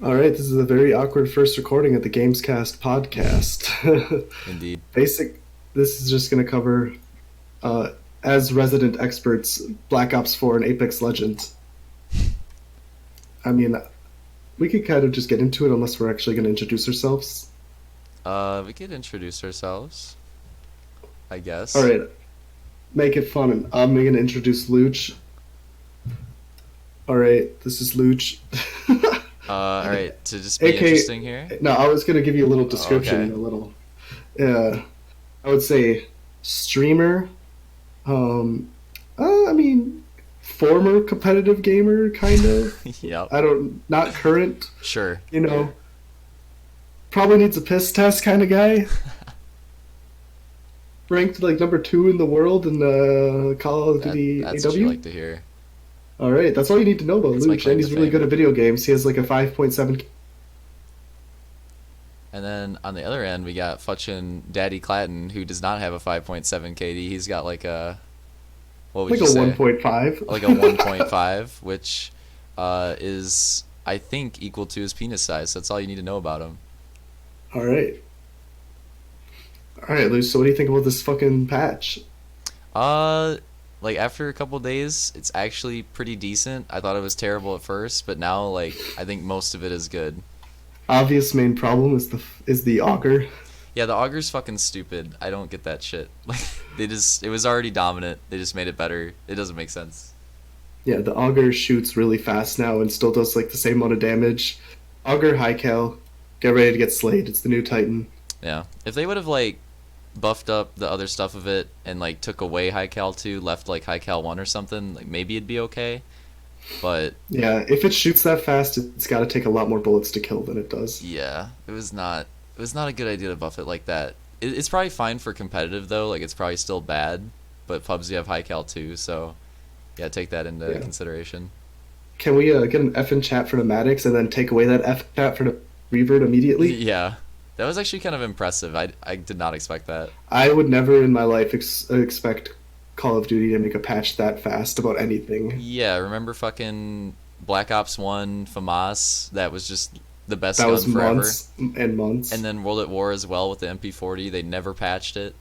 All right, this is a very awkward first recording of the Gamescast podcast. Indeed. Basic. This is just going to cover, uh, as resident experts, Black Ops 4 and Apex Legends. I mean, we could kind of just get into it unless we're actually going to introduce ourselves. We could introduce ourselves, I All guess. right, make it fun. And I'm going to introduce Looch. All right, this is Looch. Alright, to just be AK. interesting here. No, I was going to give you a little Oh, description, okay. a little. I would say streamer. Um, I mean, former competitive gamer, kind of. Yep. I don't, not current. Sure. You know, probably needs a piss test kind of guy. Ranked like number two in the world in Call of Duty That's what you AW. like to hear. All right, that's all you need to know about That's my Luch, and claim to he's really good fame. at video games. He has like a 5.7. And then on the other end, we got fucking Daddy Claghton, who does not have a 5.7 KD. He's got like a, what would Like you a say? 1.5. Like a 1.5, which is, I think, equal to his penis size. That's all you need to know about him. All right, all right, Luch. So what do you think about this fucking patch? Uh, like after a couple days, it's actually pretty decent. I thought it was terrible at first, but now like I think most of it is good. Obvious main problem is the auger. Yeah, the augur's fucking stupid. I don't get that shit. Like it was already dominant. They just made it better. It doesn't make sense. Yeah, the auger shoots really fast now and still does like the same amount of damage. Auger high cal, get ready to get slayed. It's the new Titan. Yeah. If they would have like buffed up the other stuff of it and like took away high cal 2, left like high cal 1 or something, like maybe it'd be okay. But Yeah, if it shoots that fast, it's got to take a lot more bullets to kill than it does. yeah, it was not a good idea to buff it like that. It's probably fine for competitive though, like it's probably still bad, but pubs you have high cal too, so yeah, take that into Yeah. consideration. Can we get an F in chat for the Maddox and then take away that F chat for the revert immediately? Yeah, that was actually kind of impressive. I did not expect that. I would never in my life expect Call of Duty to make a patch that fast about anything. Yeah, remember fucking Black Ops 1 FAMAS? That was just the best That gun was forever. months and months. And then World at War as well with the MP40. They never patched it.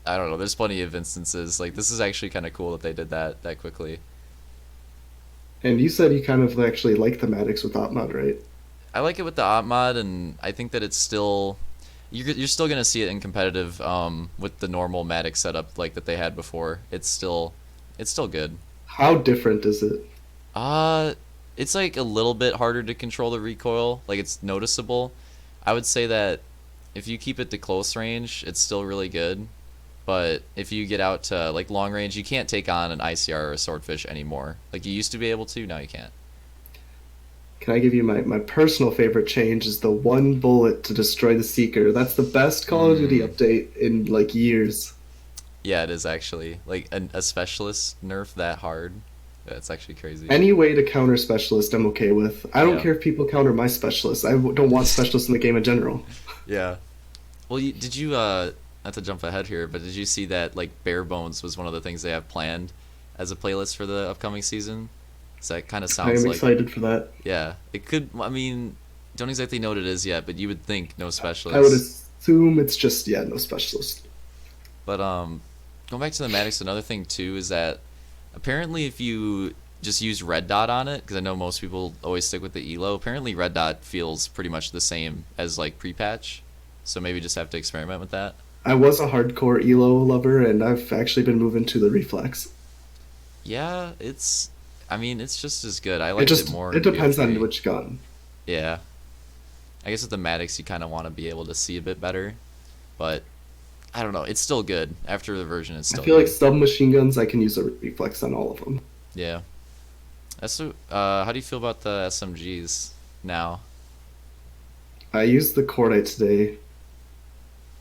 I don't know. There's plenty of instances. Like this is actually kind of cool that they did that quickly. And you said you kind of actually like the Maddox with Opmod, right? I like it with the op mod, and I think that it's still you're still gonna see it in competitive with the normal Matic setup like that they had before. It's still good. How different is it? Uh, it's like a little bit harder to control the recoil. Like it's noticeable. I would say that if you keep it to close range, it's still really good. But if you get out to like long range, you can't take on an ICR or a swordfish anymore. Like you used to be able to, now you can't. Can I give you my personal favorite change is the one bullet to destroy the Seeker. That's the best Call of Duty Mm, update in like years. yeah, it is actually like a specialist nerf that hard. That's actually crazy. Any way to counter specialist, I'm okay with. I don't Yeah. care if people counter my specialist. Don't want specialists in the game in general. Yeah. Well, did you not to jump ahead here, but did you see that like bare bones was one of the things they have planned as a playlist for the upcoming season? So that kind of I sounds am like excited for that. yeah, it could. I mean, don't exactly know what it is yet, but you would think no I would specialists. assume it's just yeah, no specialist. But going back to the Maddox, another thing too is that apparently if you just use red dot on it, because I know most people always stick with the elo. Apparently red dot feels pretty much the same as like pre-patch, so maybe just have to experiment with that. I was a hardcore Elo lover, and I've actually been moving to the reflex. Yeah, it's. I mean, it's just as good. I It liked it just more it in depends on BO3. which gun. Yeah, I guess with the Maddox, you kind of want to be able to see a bit better, but I don't know. It's still good. After the version, it's I still feel like good. submachine guns I can use a reflex on all of them. Yeah. How do you feel about the SMGs now? I used the cordite today.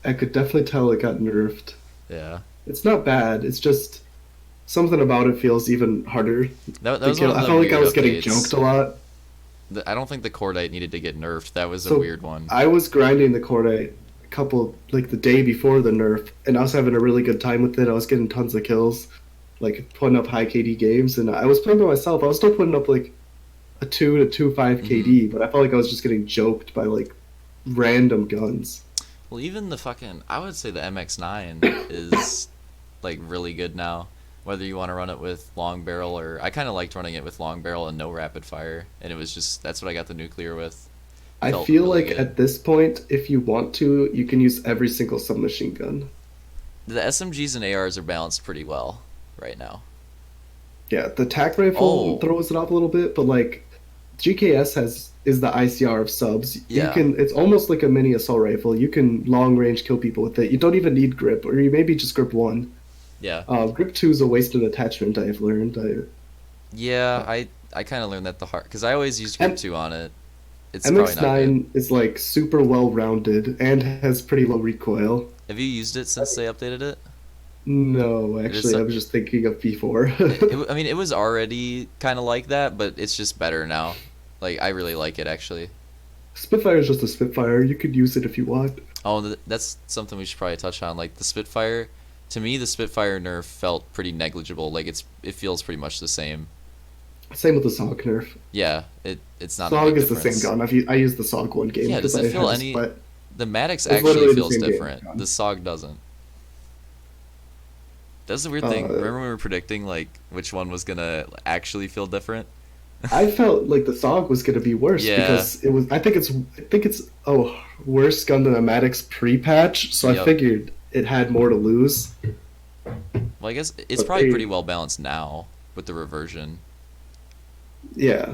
I could definitely tell it got nerfed. Yeah. It's not bad. It's just something about it feels even harder That to was one kill. of I the felt like I weird was getting joked updates. a lot. I don't think the Cordite needed to get nerfed. That was a So weird one. I was grinding the cordite a couple like the day before the nerf, and I was having a really good time with it. I was getting tons of kills, like putting up high KD games, and I was playing by myself. I was still putting up like a 2 to 2.5 KD, but I felt like I was just getting joked by like random guns. Well, even the fucking, I would say the MX9 is like really good now. Whether you want to run it with long barrel or I kind of liked running it with long barrel and no rapid fire, and it was just that's what I got the nuclear with. I Felt feel really like good. at this point, if you want to, you can use every single submachine gun. The SMGs and ARs are balanced pretty well right now. Yeah, the tac rifle Oh, throws it off a little bit, but like GKS has is the ICR of subs. You yeah, can it's almost like a mini assault rifle. You can long range kill people with it. You don't even need grip, or you maybe just grip one. yeah, Grip two is a wasted attachment. I've learned. yeah. I kind of learned that the hard because I always used grip M- 2 on it. It's probably not good. MX9 is like super well rounded and has pretty low recoil. Have you used it since they updated it? No, It is. actually, I was just thinking of B4. I mean, it was already kind of like that, but it's just better now. Like I really like it actually. Spitfire is just a Spitfire. You could use it if you want. Oh, that's something we should probably touch on. Like the Spitfire, to me, the Spitfire nerf felt pretty negligible. Like it feels pretty much the same. Same with the SOG nerf. Yeah, it's not a SOG big is the same difference. gun. I used the SOG one game Yeah, because does I it feel had to any? split. The Maddox It's actually literally the feels same game. different. The SOG doesn't. That's the weird thing. Uh, Remember when we were predicting like which one was gonna actually feel different? I felt like the SOG was going to be worse Yeah. because it was. I think it's a worse gun than a Maddox pre-patch. So I Yep. figured it had more to lose. Well, I guess it's But probably pretty well balanced now with the reversion, yeah,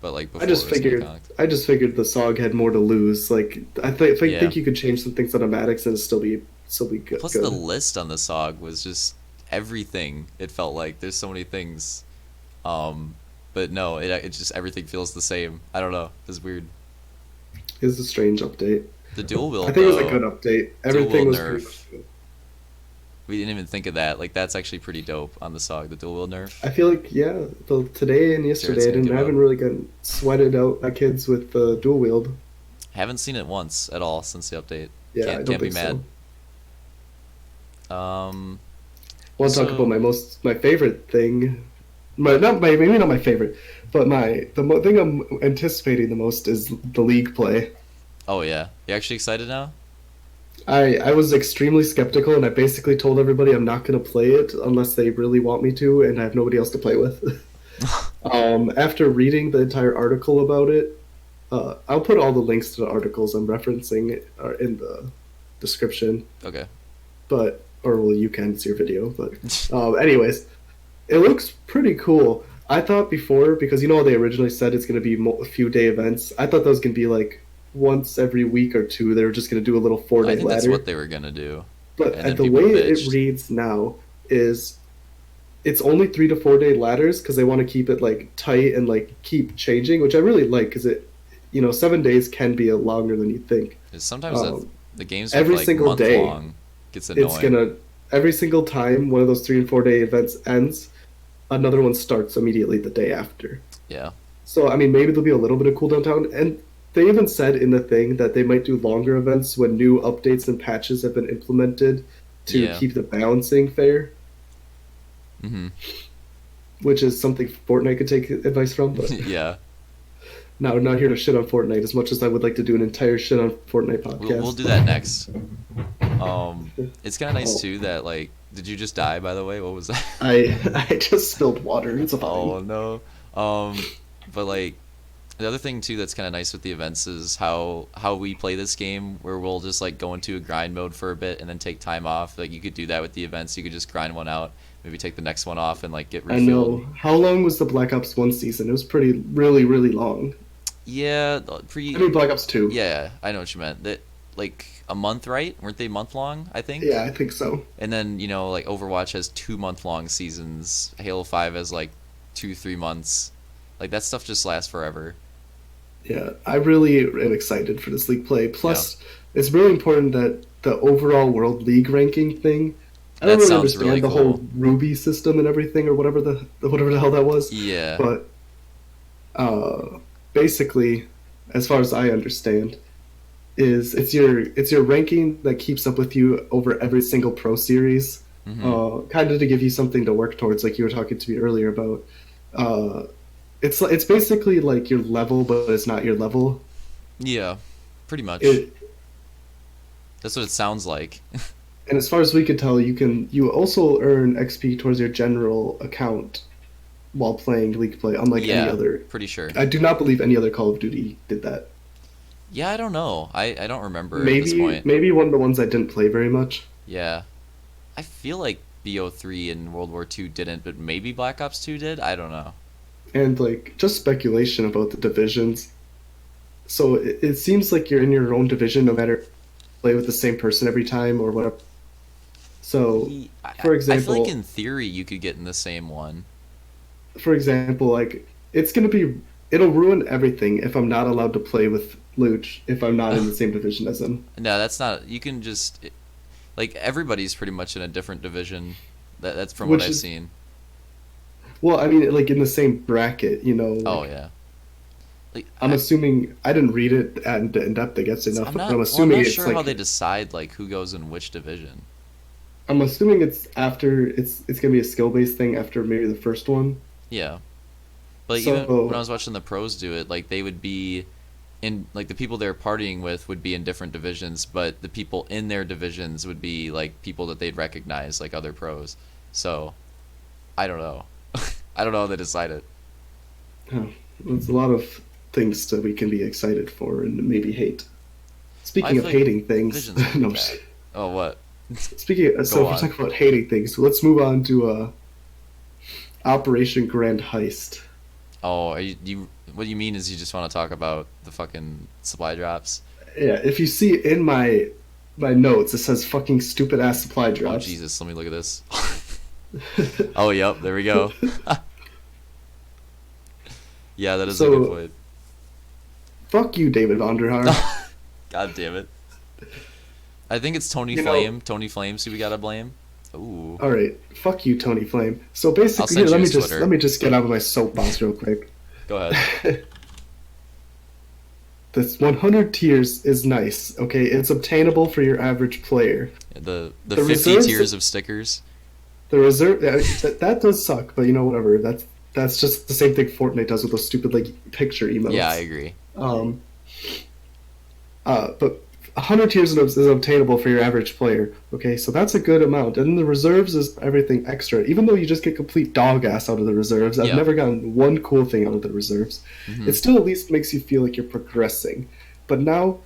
but like I before just it was kinda figured. cocked. I just figured the SOG had more to lose. Like I Yeah. think you could change some things on a Maddox and still be good. Plus the list on the SOG was just everything. It felt like there's so many things. But no, it just everything feels the same. I don't know. It's weird. It's a strange update. The dual I wield think it was a though, good update. dual Everything wield was pretty nerf. good. We didn't even think of that. Like that's actually pretty dope on the SOG, the dual wield nerf. I feel like today and Jared's yesterday gonna give I up. haven't really gotten sweated out by kids with the dual wield. Haven't seen it once at all since the update. Yeah, I Can't don't be think mad. so. Um, I want to talk so about my favorite thing. Maybe not my favorite, but thing I'm anticipating the most is the league play. oh yeah, you actually excited now? I was extremely skeptical, and I basically told everybody I'm not going to play it unless they really want me to, and I have nobody else to play with. After reading the entire article about it, I'll put all the links to the articles I'm referencing are in the description. Okay. Well, you can, it's your video. But anyways, it looks pretty cool. I thought before, because they originally said it's going to be a few day events. I thought that was going to be like once every week or two. They were just going to do a little I 4-day think that's ladder. what they were gonna do. But And then the people way it bitched. reads now is it's only 3 to 4 day ladders because they want to keep it like tight and like keep changing, which I really like because 7 days can be longer than you think. Sometimes the games with Every like single month day, long gets annoying. It's gonna every single time one of those 3 and 4 day events ends, another one starts immediately the day after. Yeah. So I mean, maybe there'll be a little bit of cooldown time, and they even said in the thing that they might do longer events when new updates and patches have been implemented to Yeah. keep the balancing fair, Mm-hmm. which is something Fortnite could take advice from. But Yeah. now, not here to shit on Fortnite as much as I would like to do an entire shit on Fortnite podcast. We'll do that next. It's kind of nice too that like, did you just die by the way? What was that? I just spilled water. It's fine. Oh no. But like, the other thing too that's kind of nice with the events is how we play this game, where we'll just like go into a grind mode for a bit and then take time off. Like you could do that with the events. You could just grind one out, maybe take the next one off and like get I refilled. know. How long was the Black Ops 1 season? It was really, really long. Yeah, I mean, Black Ops 2. Yeah, I know what you meant. That like a month, right? Weren't they month long? I think. Yeah, I think so. And then like Overwatch has 2 month long seasons. Halo 5 has like 2-3 months. Like that stuff just lasts forever. Yeah, I really am excited for this league play. Plus, it's really important that the overall World League ranking thing. I don't That really sounds understand really the cool. whole Ruby system and everything, or whatever the hell that was. Yeah. But basically, as far as I understand, is it's your ranking that keeps up with you over every single pro series, Mhm. kind of to give you something to work towards, like you were talking to me earlier about. it's basically like your level, but it's not your level. Yeah, pretty much. It That's what it sounds like. and as far as we could tell, you also earn XP towards your general account while playing League Play, unlike any Yeah, other. pretty sure. I do not believe any other Call of Duty did that. Yeah, I don't know. I don't remember at this Maybe point. maybe one of the ones I didn't play very much. Yeah. I feel like BO3 and World War II didn't, but maybe Black Ops 2 did? I don't know. And like just speculation about the divisions. So it seems like you're in your own division no matter play with the same person every time or whatever. So, for I feel like example, in theory you could get in the same one. like it's gonna be it'll ruin everything if I'm not allowed to play with Looch if I'm not in the same division as him. No, that's not. You can just like everybody's pretty much in a different division. That's from what Which I've is seen. well, I mean, like in the same bracket, Oh like, yeah. Like I'm assuming I didn't read it in depth, I guess enough, I'm but not. I'm Well, I'm assuming not it's sure how like they decide like who goes in which division. I'm assuming it's after it's gonna be a skill based thing after maybe the first one. Yeah. But like, even when I So was watching the pros do it, like they would be in like the people they're partying with would be in different divisions, but the people in their divisions would be like people that they'd recognize, like other pros. So I don't know. I don't know how they decide it. oh, there's a lot of things that we can be excited for and maybe hate. I Speaking of feel like hating things, divisions would no, be bad. Oh what? speaking so Go if we're on. talking about hating things, let's move on to Operation Grand Heist. Oh, you what you mean is you just want to talk about the fucking supply drops? Yeah, if you see in my notes, it says fucking stupid ass supply Oh drops. Jesus, let me look at this. Oh yep, there we go. Yeah, that is a good So point. fuck you, David Vonderhaar. God damn it. I think it's Tony You know, Flame. Tony Flame's who we gotta blame. Ooh. all right, fuck you, Tony Flame. So I'll basically, send here, you his Twitter. let me just get out of my soapbox real quick. Go ahead. This 100 tiers is nice. Okay, it's obtainable for your average player. The 50 reserves, tiers of stickers. the reserve, yeah, that does suck, but you know whatever. That's just the same thing Fortnite does with those stupid like picture emotes. Yeah, I agree. Um, but 100 tiers is obtainable for your average player. Okay, so that's a good amount. And then the reserves is everything extra. Even though you just get complete dog ass out of the reserves, I've Yeah. never gotten one cool thing out of the reserves. Hmm. It still at least makes you feel like you're progressing. But now,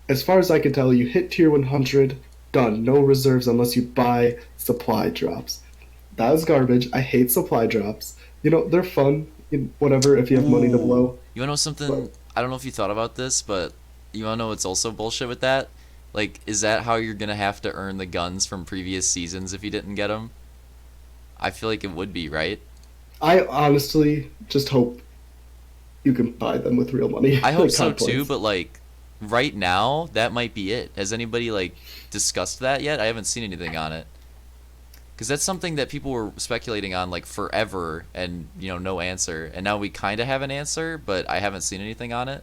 as far as I can tell, you hit tier 100, done. No reserves unless you buy supply drops. That is garbage. I hate supply drops. You know, they're fun, whatever, if you have money to Ooh. blow. You wanna know something? But I don't know if you thought about this, but you wanna know what's also bullshit with that? Like, is that how you're gonna have to earn the guns from previous seasons if you didn't get them? I feel like it would be, right? I honestly just hope you can buy them with real money. I hope like so COD too, points. but like right now, that might be it. Has anybody like discussed that yet? I haven't seen anything on it. Because that's something that people were speculating on like forever, and no answer. And now we kind of have an answer, but I haven't seen anything on it.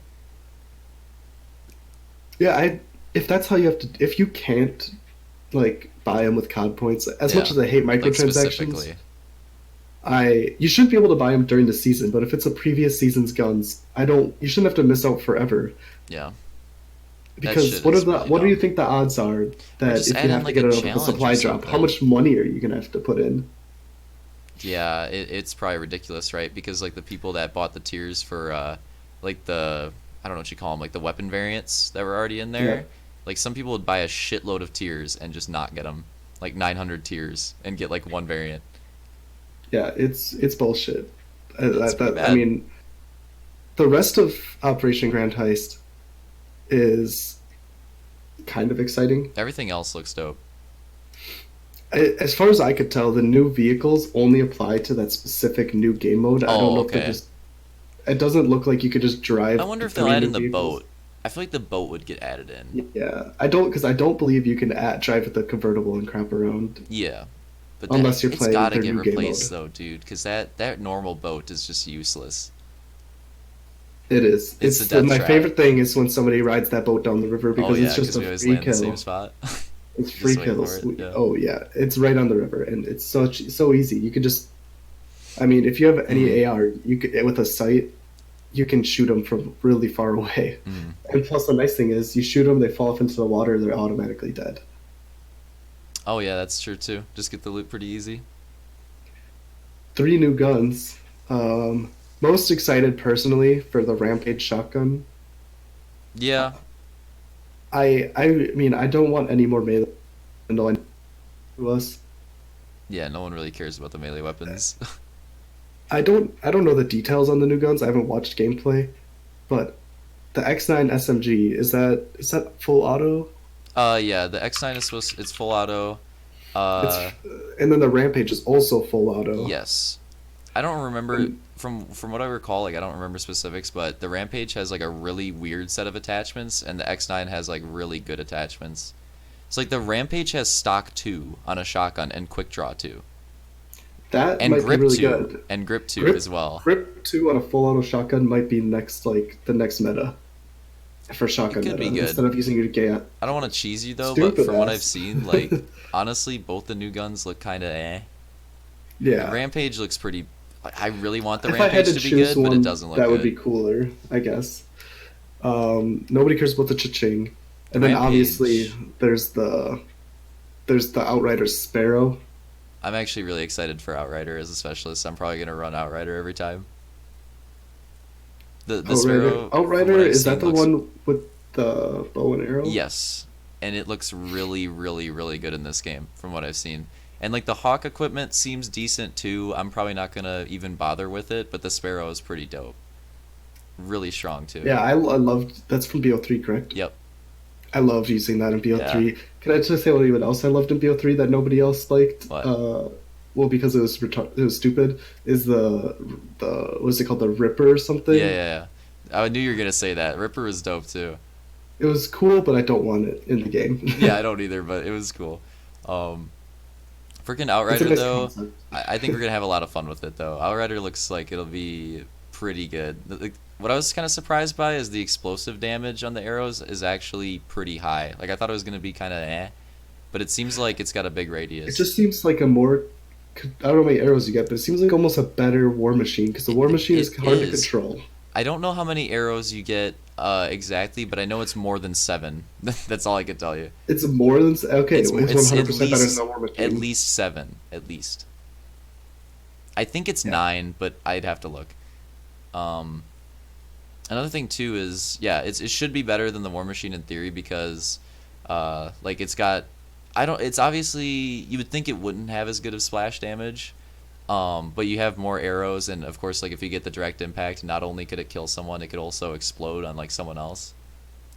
Yeah, if that's how you have to, if you can't like buy them with COD points, as much Yeah, as I hate like microtransactions, specifically. you should be able to buy them during the season. But if it's a previous season's guns, I don't. You shouldn't have to miss out forever. Yeah, that Because shit what are is the really what do you dumb. think the odds are that Just if add you in have to like get a it out of a challenge supply or drop, how something. much money are you gonna have to put in? Yeah, it's probably ridiculous, right? Because like the people that bought the tiers for like the I don't know what you call them, like the weapon variants that were already in Yeah, there. Like some people would buy a shitload of tiers and just not get them, like 900 tiers and get like one variant. yeah, it's bullshit. It's pretty I bad. mean, the rest of Operation Grand Heist is kind of exciting. Everything else looks dope. As far as I could tell, the new vehicles only apply to that specific new game mode. I don't Oh, know if they're okay. just. It doesn't look like you could just I drive wonder if they'll three add new in the vehicles. boat. I feel like the boat would get added in. Yeah, I don't because I don't believe you can drive with the convertible and crap around Yeah, but that unless you're it's playing with gotta their get new game replaced mode. though, dude. Because that normal boat is just useless. It is. It's a It's death my trap. favorite thing is when somebody rides that boat down the river Oh because it's yeah, just because a we always free land in the same kill. spot. It's free Just wait for kills. it. Yeah. Oh yeah, it's right on the river, and it's so easy. You could just I mean, if you have any Mm, AR, you could with a sight, you can shoot them from really far away. mm. And plus, the nice thing is, you shoot them, they fall off into the water, they're automatically dead. Oh yeah, that's true too. Just get the loot pretty easy. Three new guns. Most excited personally for the Rampage shotgun. Yeah, I mean, I don't want any more melee until I to us. yeah. No one really cares about the melee weapons. I don't know the details on the new guns. I haven't watched gameplay, but the X9 SMG is that full auto? Yeah. The X9 is supposed. It's full auto. It's Uh, and then the Rampage is also full auto. yes. I don't remember And from what I recall. Like I don't remember specifics, but the Rampage has like a really weird set of attachments, and the X9 has like really good attachments. It's like the Rampage has stock 2 on a shotgun and quick draw 2 that and might be grip really 2 good. and grip 2 Grip as well. Grip 2 on a full auto shotgun might be next like the next meta for It shotgun could meta be good. instead of using your get I don't want to cheese you though, but stupid from what I've ass. seen, like honestly, both the new guns look kind of eh. The Yeah. Rampage looks pretty. I really want the If I had Rampage to to be choose good, but it one, doesn't look that would be good. cooler, I guess. Nobody cares about the cha-ching. The And then obviously Rampage. there's the there's the Outrider Sparrow. I'm actually really excited for Outrider as a specialist. I'm probably gonna run Outrider every time. The Outrider Sparrow, from Outrider, what I've is that seen, the looks one with the bow and arrow? yes, and it looks really, really, really good in this game from what I've seen. And like the Hawk equipment seems decent too. I'm probably not gonna even bother with it, but the Sparrow is pretty dope. Really strong too. Yeah, I loved that's from BO3, correct? Yep. I loved using that in Yeah. BO3. Can I just say what even else I loved in BO3 that nobody else liked? What? Well, because it was stupid. Is the what's it called, the Ripper or Yeah, something? yeah, yeah. I knew you were gonna say that. Ripper was dope too. It was cool, but I don't want it in the game. Yeah, I don't either, but it was cool. Um, Freaking It's a Outrider nice though, concept. I think we're gonna have a lot of fun with it though. Outrider looks like it'll be pretty good. What I was kind of surprised by is the explosive damage on the arrows is actually pretty high. Like I thought it was gonna be kind of eh, but it seems like it's got a big It radius. just seems like a more I don't know how many arrows you get, but it seems like almost a better War Machine because the War Machine It is hard to is. control. I don't know how many arrows you get exactly, but I know it's more than 7. That's all I can tell you. It's more than okay. It's It's 100% better than the War at Machine. least 7 at least. I think it's Yeah. 9, but I'd have to look. Um, Another thing too is yeah, it should be better than the War Machine in theory because like it's got I don't it's obviously you would think it wouldn't have as good of splash damage. But you have more arrows and of course like if you get the direct impact, not only could it kill someone, it could also explode on like someone else.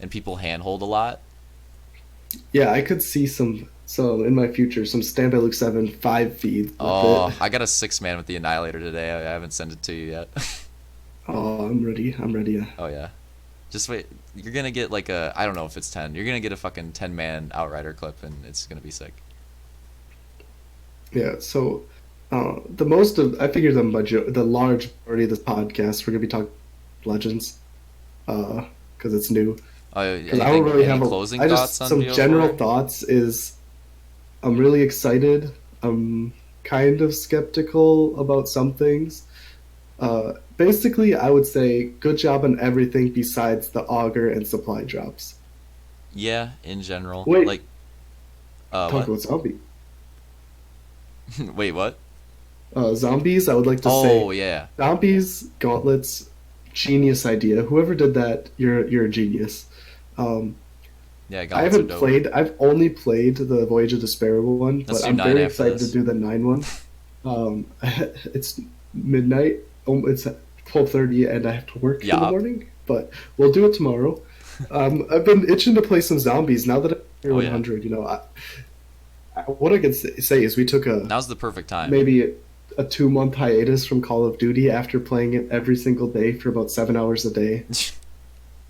And people handhold a lot. Yeah, I could see some in my future some Stand by Luke 7 5 feed with Oh, it. I got a 6-man with the Annihilator today. I haven't sent it to you yet. Oh, I'm ready. I'm ready. Oh yeah. Just wait. You're gonna get like a I don't know if it's 10. You're gonna get a fucking 10-man Outrider clip and it's gonna be sick. Yeah. So, the most of I figure the large majority of this podcast we're gonna be talking Legends, because it's new. Because I don't really Any have closing I thoughts just on some general BO4? thoughts is I'm really excited. I'm kind of skeptical about some things. Basically, I would say good job on everything besides the auger and supply drops. Yeah, in general. Wait, Like talk what? about Wait, what? zombies. I would like to say Oh yeah. zombies, gauntlets, genius idea. Whoever did that, you're a genius. Um, Yeah, I gauntlets are haven't dope. played. I've only played the Voyage of Despair one, Let's but do I'm 9 very after excited to this. do the 9 one. It's midnight. It's 12:30, and I have to work in the Yeah. morning. But we'll do it tomorrow. I've been itching to play some zombies now that I'm here Oh yeah. 100. What I could say is we took a Now's the perfect time. maybe a 2 month hiatus from Call of Duty after playing it every single day for about 7 hours a day.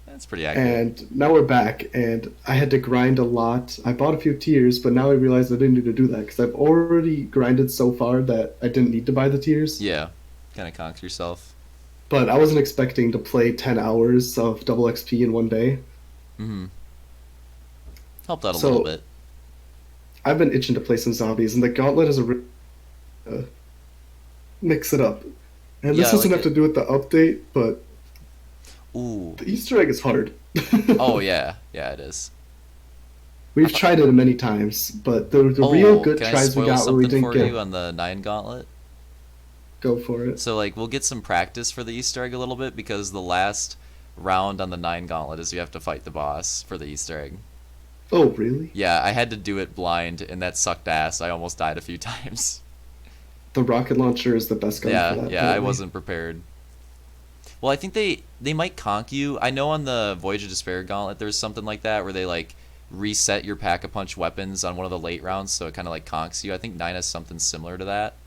That's pretty accurate. And now we're back, and I had to grind a lot. I bought a few tiers, but now I realized I didn't need to do that because I've already grinded so far that I didn't need to buy the tiers. Yeah. Kind of conk yourself. But I wasn't expecting to play 10 hours of double XP in one day. Mm-hmm. Helped out a little So bit. I've been itching to play some zombies, and the Gauntlet is a mix it up. And this Yeah, doesn't like have to do with the update, but ooh. the Easter egg is hard. Oh yeah, yeah it is. I We've thought. tried it many times, but the real Oh, good can I tries we spoil got where we something didn't for get you on the 9 gauntlet? go for it. So like we'll get some practice for the Easter egg a little bit because the last round on the 9 gauntlet is you have to fight the boss for the Easter egg. Oh, really? Yeah, I had to do it blind and that sucked ass. I almost died a few times. The rocket launcher is the best gun for Yeah, that, yeah, I apparently. wasn't prepared. Well, I think they might conk you. I know on the Voyage of Despair gauntlet there's something like that where they like reset your pack-a-punch weapons on one of the late rounds, so it kind of like conks you. I think 9 has something similar to that.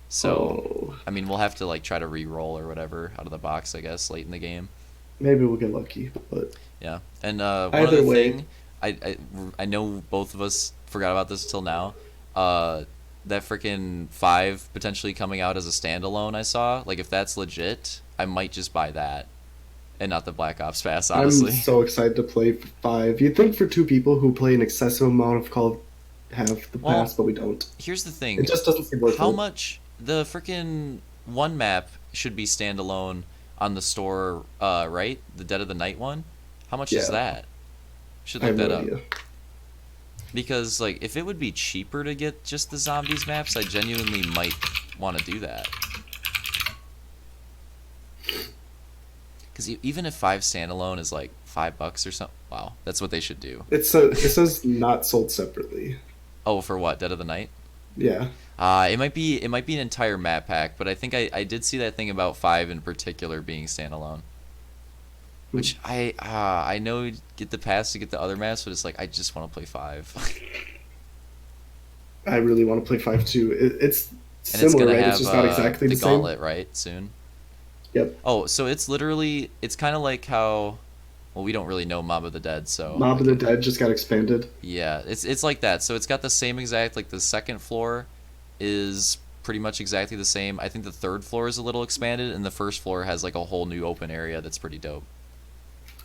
So, Oh, I mean, we'll have to like try to re-roll or whatever out of the box, I guess, late in the game. maybe we'll get lucky, but Yeah. And one either other way, thing, I know both of us forgot about this until now. Uh, that freaking 5 potentially coming out as a standalone I saw. Like, if that's legit, I might just buy that and not the Black Ops Pass, I'm honestly. so excited to play 5. You'd think for two people who play an excessive amount of Call have the Well, pass, but we don't. here's the It thing. just doesn't seem worth How it. much the freaking one map should be standalone on the store, right? The Dead of the Night one? How much is Yeah, that? Should I look have that no up. idea. Because like if it would be cheaper to get just the zombies maps, I genuinely might want to do that. Because even if 5 standalone is like $5 or something, wow, that's what they should do. It says not sold separately. Oh, for what? Dead of the Night? Yeah. It might be an entire map pack, but I think I did see that thing about 5 in particular being standalone. Hmm. Which I know you'd get the pass to get the other maps, but it's like I just want to play 5. I really want to play 5 too. It's And it's similar, gonna right? It's have just not exactly the the same. gauntlet, right? Soon. Yep. Oh, so it's kind of like how, well, we don't really know Mob of the Dead, so Mob I of the can, Dead just got expanded. yeah, it's like that. So it's got the same exact, like the second floor is pretty much exactly the same. I think the third floor is a little expanded, and the first floor has like a whole new open area that's pretty dope.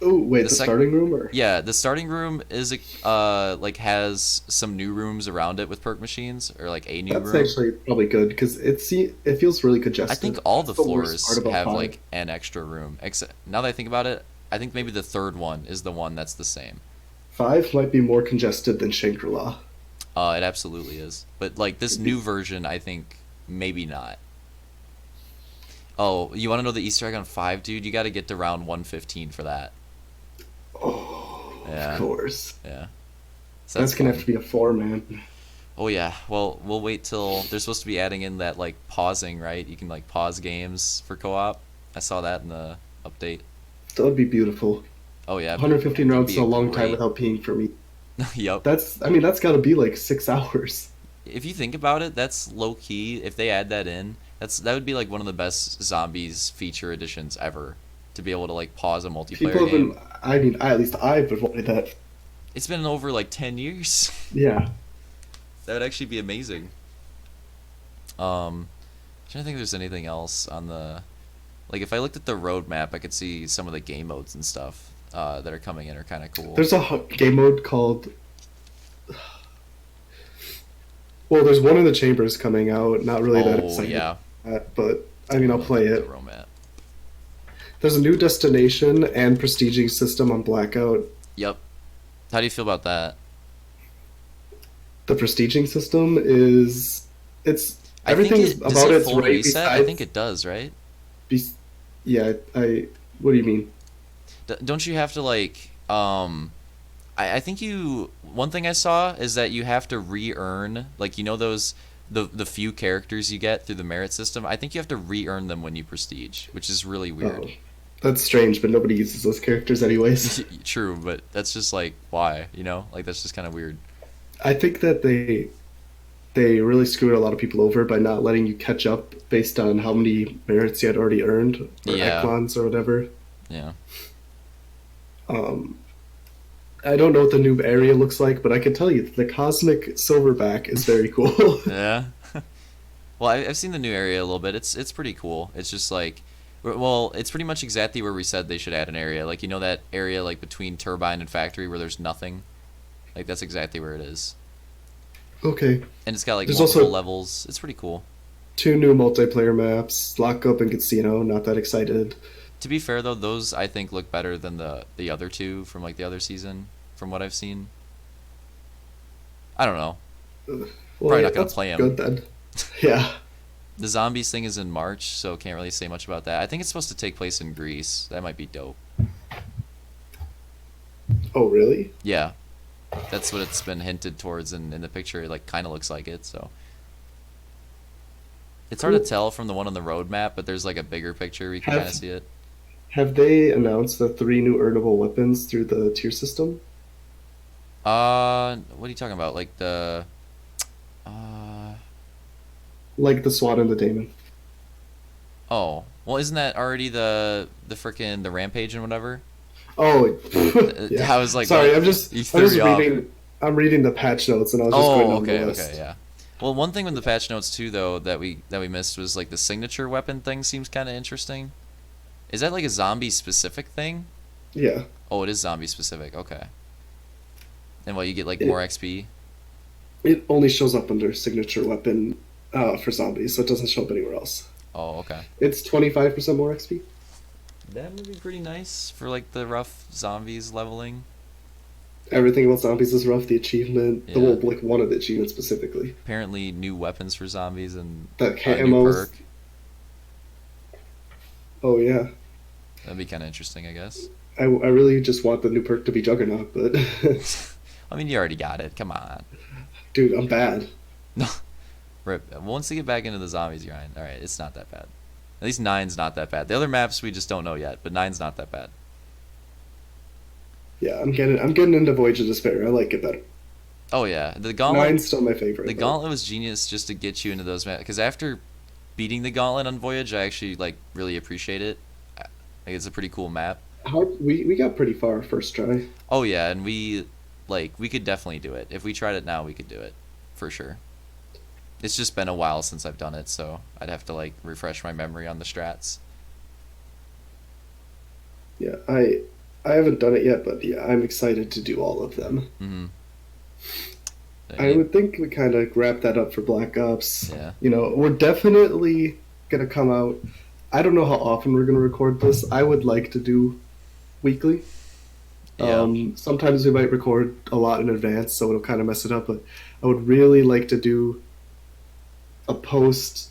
Oh, wait, The the sec starting room or Yeah, the starting room is like has some new rooms around it with perk machines, or like a new that's room. actually probably good because it feels really I think congested. all That's the the worst part floors about have 5. like an extra room. Except now that I think about it, I think maybe the third one is the one that's the same. 5 might be more congested than Shangri-La. It absolutely is. But like this new version, I think maybe not. Oh, you want to know the Easter egg on 5, dude? You got to get to round 115 for that. Oh, of Yeah, course. yeah. So that's That's gonna have fun. to be a 4, man. Oh yeah. Well, we'll wait till they're supposed to be adding in that like pausing, right? You can like pause games for co-op. I saw that in the update. That would be beautiful. Oh yeah, 115 it'd rounds is be a a long time great. without peeing for me. Yep. I mean, that's got to be like 6 hours. If you think about it, that's low key. If they add that in, that would be like one of the best zombies feature additions ever. To be able to like pause a multiplayer People have game. been, I mean, at least I've avoided that. It's been over like 10 years. Yeah. That would actually be amazing. Trying to think if there's anything else on the, like if I looked at the roadmap, I could see some of the game modes and stuff that are coming in are kind of cool. There's a game mode called. Well, there's one in the chambers coming out. Not really that Oh excited yeah, about that, but I mean, I'll play the it. roadmap. There's a new destination and prestiging system on Blackout. Yep. How do you feel about that? The prestiging system is it's I think everything is it does about it it's full right reset. I think besides. it does, right? Be, yeah, I. What do you mean? Don't you have to like I think you one thing I saw is that you have to re-earn like those the few characters you get through the merit system. I think you have to re-earn them when you prestige, which is really weird. Oh, that's strange, but nobody uses those characters anyways. True, but that's just like why, like that's just kind of weird. I think that they really screwed a lot of people over by not letting you catch up based on how many merits you had already earned or Yeah, echelons or whatever. yeah. Um, I don't know what the new area looks like, but I can tell you that the cosmic silverback is very cool. Yeah. Well, I've seen the new area a little bit. It's pretty cool. It's just like, well, it's pretty much exactly where we said they should add an area. Like that area like between turbine and factory where there's nothing. Like that's exactly where it is. Okay. And it's got like There's multiple also levels. It's pretty cool. 2 new multiplayer maps, Lockup and Casino. Not that excited. To be fair though, those I think look better than the other two from like the other season, from what I've seen. I don't know. Well, Probably yeah, not gonna that's play them. good then. Yeah. The zombies thing is in March, so can't really say much about that. I think it's supposed to take place in Greece. That might be dope. Oh, really? Yeah, that's what it's been hinted towards in the picture. It like kind of looks like it. So it's hard to Cool. tell from the one on the roadmap, but there's like a bigger picture where you can kind of Have see it. Have they announced the 3 new earnable weapons through the tier system? What are you talking about? Like uh, Like the SWAT and the Damon. oh, well, isn't that already the frickin' the rampage and whatever? Oh, yeah. I was like, what? Sorry, You I'm threw just me off. reading. I'm reading the patch notes, and I was just going Oh, down the okay, okay, list. yeah. Well, one thing with the patch notes too, though, that we missed was like the signature weapon thing seems kind of interesting. Is that like a zombie specific thing? Yeah, Oh, it is zombie specific. Okay. And what you get like more it XP? it only shows up under signature weapon for zombies, so it doesn't show up anywhere else. Oh, okay. It's 25% more XP. That would be pretty nice for like the rough zombies leveling. Everything about zombies is rough. The achievement, the Yeah. well, like one of the achievements specifically. Apparently, new weapons for zombies and That a new camos. perk. Oh yeah, That'd be kind of interesting, I guess. I really just want the new perk to be Juggernaut, but I mean, you already got it. Come on. dude, I'm bad. No. Rip. Once you get back into the zombies grind, all right, it's not that bad. At least nine's not that bad. The other maps we just don't know yet, but nine's not that bad. Yeah, I'm getting into Voyage of Despair. I like it better. Oh yeah, the gauntlet. Nine's still my The favorite, but gauntlet was genius just to get you into those maps. Because after beating the gauntlet on Voyage, I actually like really appreciate it. Like it's a pretty cool map. how we got pretty far first try. Oh yeah, and we could definitely do it. If we tried it now, we could do it for sure. It's just been a while since I've done it, so I'd have to like refresh my memory on the strats. Yeah, I haven't done it yet, but yeah, I'm excited to do all of them. Mm-hmm. I would think we kind of wrap that up for Black Ops. Yeah. We're definitely gonna come out. I don't know how often we're gonna record this. I would like to do weekly. Yeah. Sometimes we might record a lot in advance, so it'll kind of mess it up. But I would really like to do a post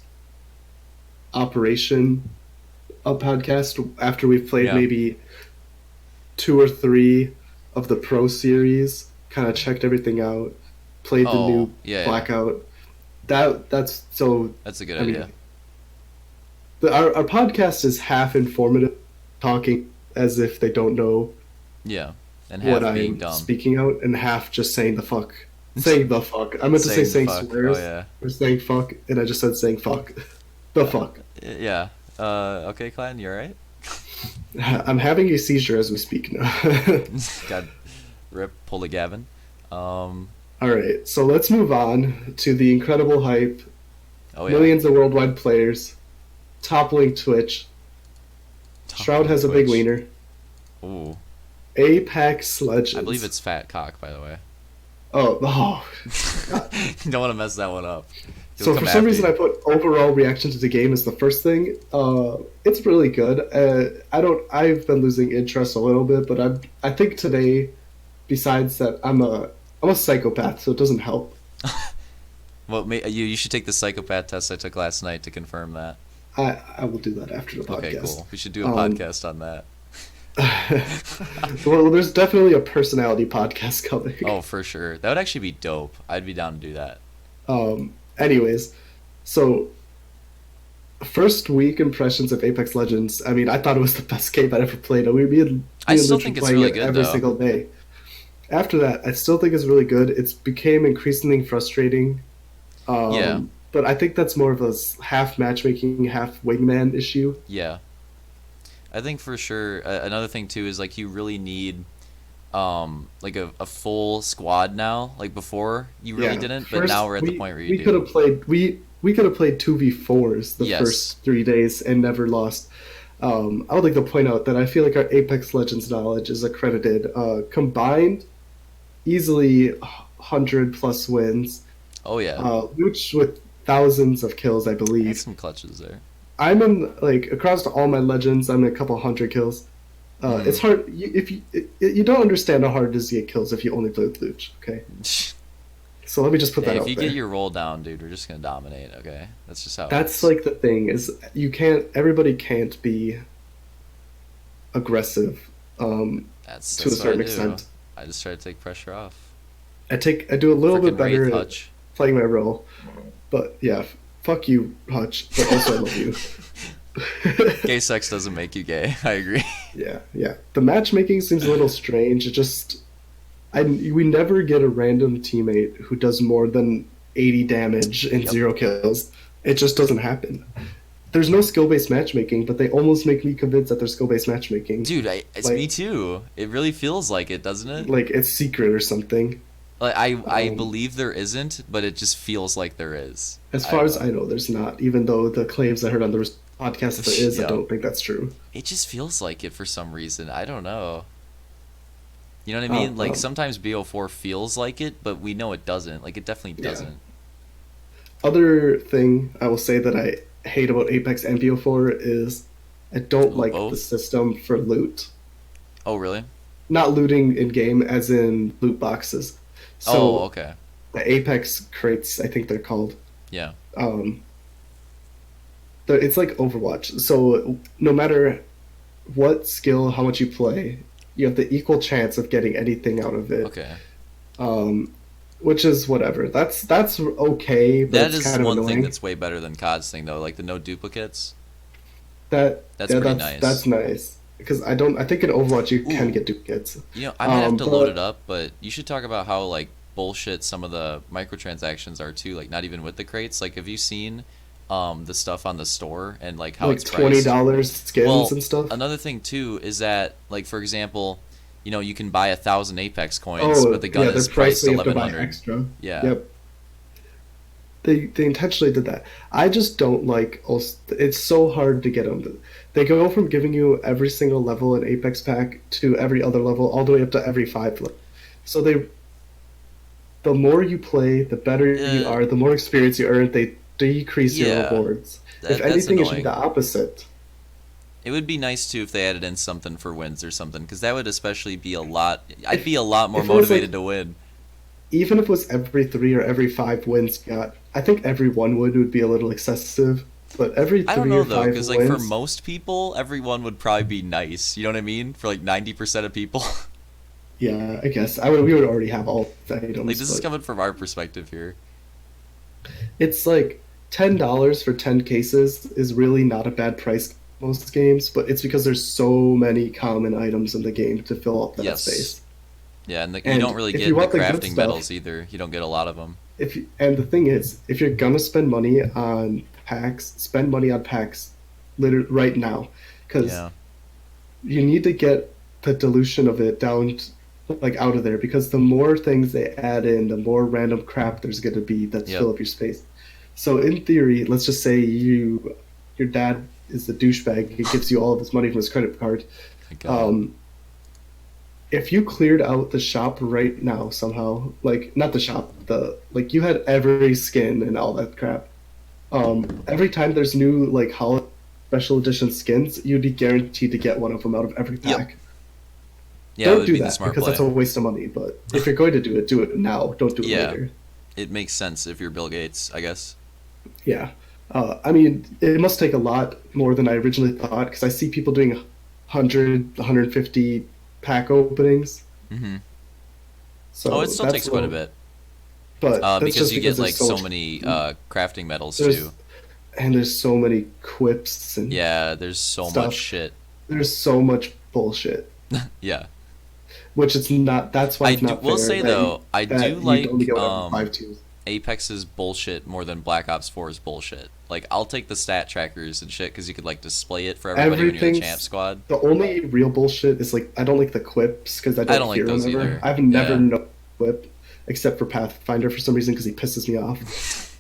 operation a podcast after we've played Yeah. maybe 2 or 3 of the pro series, kind of checked everything out, played the Oh, new yeah, yeah. Blackout. That's so. That's a good I mean, idea. our podcast is half informative, talking as if they don't know Yeah. And what half being I'm dumb. speaking out, and half just saying the fuck. Saying the fuck. I meant to say Saying saying the fuck. swears Oh yeah. or saying fuck, and I just said saying fuck. The fuck. Yeah. Okay, Clan, you alright? I'm having a seizure as we speak now. God, rip, pull the Gavin. All right, so let's move on to the incredible hype, Oh yeah. millions of worldwide players, toppling Twitch. Shroud has a big Twitch. wiener. Ooh. Apex Legends. I believe it's fat cock, by the way. Oh. You don't want to mess that one up. He'll So come for some after reason, you. I put overall reaction to the game as the first thing. It's really good. I've been losing interest a little bit, but I think today, besides that, I'm a psychopath, so it doesn't help. Well, you should take the psychopath test I took last night to confirm that. I will do that after the podcast. Okay, cool. We should do a Um, podcast on that. Well, there's definitely a personality podcast coming. Oh, for sure. That would actually be dope. I'd be down to do that. Anyways, so first week impressions of Apex Legends. I mean, I thought it was the best game I'd ever played. Me I and still Luch were think it's playing really it good, every though. single day. After that, I still think it's really good. It's became increasingly frustrating. Yeah. But I think that's more of a half matchmaking, half wingman issue. Yeah. I think for sure another thing too is like you really need like a full squad now. Like before you really Yeah. didn't, but First, now we're at the point where you we do. could have played we could have played 2v4s the Yes. first 3 days and never lost. I would like to point out that I feel like our Apex Legends knowledge is accredited. Combined, easily 100 plus wins. Oh yeah. Looch with thousands of kills, I Had believe. some clutches there. I'm in like across all my legends. I'm in a couple hundred kills. It's hard if you don't understand how hard it is to get kills if you only play with Looch. Okay, so let me just put Hey, that if out you there. get your roll down, dude, we're just gonna dominate. Okay, that's just how it That's is. like the thing is you can't. Everybody can't be aggressive to a That's what I certain do. extent. I just try to take pressure off. I do a little bit Freaking Wraith better at Hutch. playing my role, but yeah, fuck you, Hutch. But also I love you. Gay sex doesn't make you gay. I agree. Yeah, yeah. The matchmaking seems a little strange. It just, we never get a random teammate who does more than 80 damage and Yep. 0 kills. It just doesn't happen. There's no skill-based matchmaking, but they almost make me convinced that there's skill-based matchmaking. Dude, it's Like- me too. It really feels like it, doesn't it? Like it's secret or something. Like I Um, believe there isn't, but it just feels like there is. As far as I know, there's not. Even though the claims I heard on the podcast that there is, Yeah. I don't think that's true. It just feels like it for some reason. I don't know. You know what I mean? Like sometimes BO4 feels like it, but we know it doesn't. Like it definitely Yeah. doesn't. Other thing I will say that I hate about Apex and BO4 is I don't Ooh, like both? the system for loot. Oh, really? Not looting in game, as in loot boxes. So Oh, okay. the Apex crates, I think they're called. Yeah. Um, it's like Overwatch. So no matter what skill, how much you play, you have the equal chance of getting anything out of it. Okay. Which is whatever. That's okay, but That it's is kind of one annoying. thing that's way better than COD's thing though, like the no duplicates. That's pretty nice. That's nice because I think in Overwatch you can Ooh. get duplicates. You know, I might have to load but- it up, but you should talk about how like bullshit some of the microtransactions are too. Like not even with the crates. Like have you seen the stuff on the store and like how Like it's priced? $20 skins Well, and stuff. another thing too is that like for example, you know, you can buy 1,000 Apex coins, but the gun yeah, is they're priced priced so you have to buy 1,100. extra. Yeah. Yep. They intentionally did that. I just don't like. It's so hard to get them. They go from giving you every single level in Apex pack to every other level, all the way up to every 5 level. So the more you play, the better you Yeah. are. The more experience you earn, they decrease your Yeah. rewards. If That's anything, it should be annoying. the opposite. It would be nice too if they added in something for wins or something, because that would especially be a lot. I'd be a lot more if it was, motivated like- to win. Even if it was every 3 or every 5 wins you got, I think every 1 win would be a little excessive. But every 3 I don't know or though, 5 because like for wins, most people, everyone would probably be nice. You know what I mean? For like 90% of people. yeah, I guess we would already have all the items. Like this is but coming from our perspective here. it's like $10 for 10 cases is really not a bad price in most games, but it's because there's so many common items in the game to fill up that Yes. space. Yeah, and you And don't really if get you the want the good crafting stuff- medals either. You don't get a lot of them. And the thing is, if you're gonna spend money on packs, spend money on packs, literally right now, because Yeah. you need to get the dilution of it down, like out of there. Because the more things they add in, the more random crap there's gonna be that Yep. fill up your space. So in theory, let's just say your dad is the douchebag. He gives you all of his money from his credit card. Thank God. If you cleared out the shop right now somehow, like not the shop, like you had every skin and all that crap. Every time there's new like holiday special edition skins, you'd be guaranteed to get one of them out of every Yep. pack. Yeah, it Don't would do be the that smart because play. that's a waste of money. But if you're going to do it now. Don't do it Yeah. later. It makes sense if you're Bill Gates, I guess. Yeah. I mean, it must take a lot more than I originally thought because I see people doing 100, 150 pack openings. hmm So Oh, it still that's takes quite a little- bit. But that's Because just you get there's like so much- many crafting medals there's, too. and there's so many quips and Yeah, there's so stuff. much shit. there's so much bullshit. Yeah. Which it's not. That's why it's not will fair say that though, I that do you like only get whatever 5-2s. Apex's bullshit more than Black Ops 4's bullshit. Like I'll take the stat trackers and shit because you could like display it for everybody when you're the Everything's- champ squad. The only real bullshit is like I don't like the quips because I don't like hear those them ever. either. I've never Yeah. known quip except for Pathfinder for some reason because he pisses me off.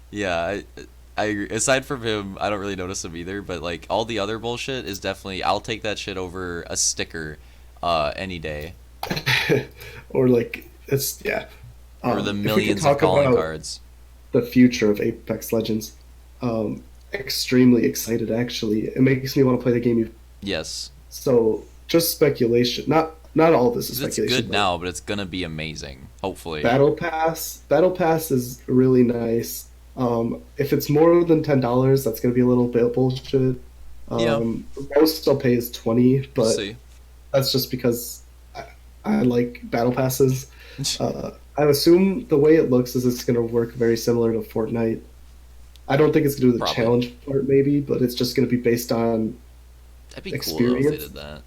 Yeah, I agree. Aside from him, I don't really notice him either. But like all the other bullshit is definitely I'll take that shit over a sticker, any day, Or like it's yeah. or the If we could millions of talk calling about- cards. the future of Apex Legends. Extremely excited, actually. It makes me want to play the game. Yes. So just speculation. Not all this is Because it's speculation, good but now, but it's gonna be amazing. Hopefully. Battle Pass is really nice. If it's more than $10, that's gonna be a little bit bullshit. Yeah. Most I'll pay is 20, We'll but see. that's just because I like battle passes. I assume the way it looks is it's gonna work very similar to Fortnite. I don't think it's gonna do the Probably. challenge part maybe, but it's just gonna be based on That'd be cool though if they experience. did that.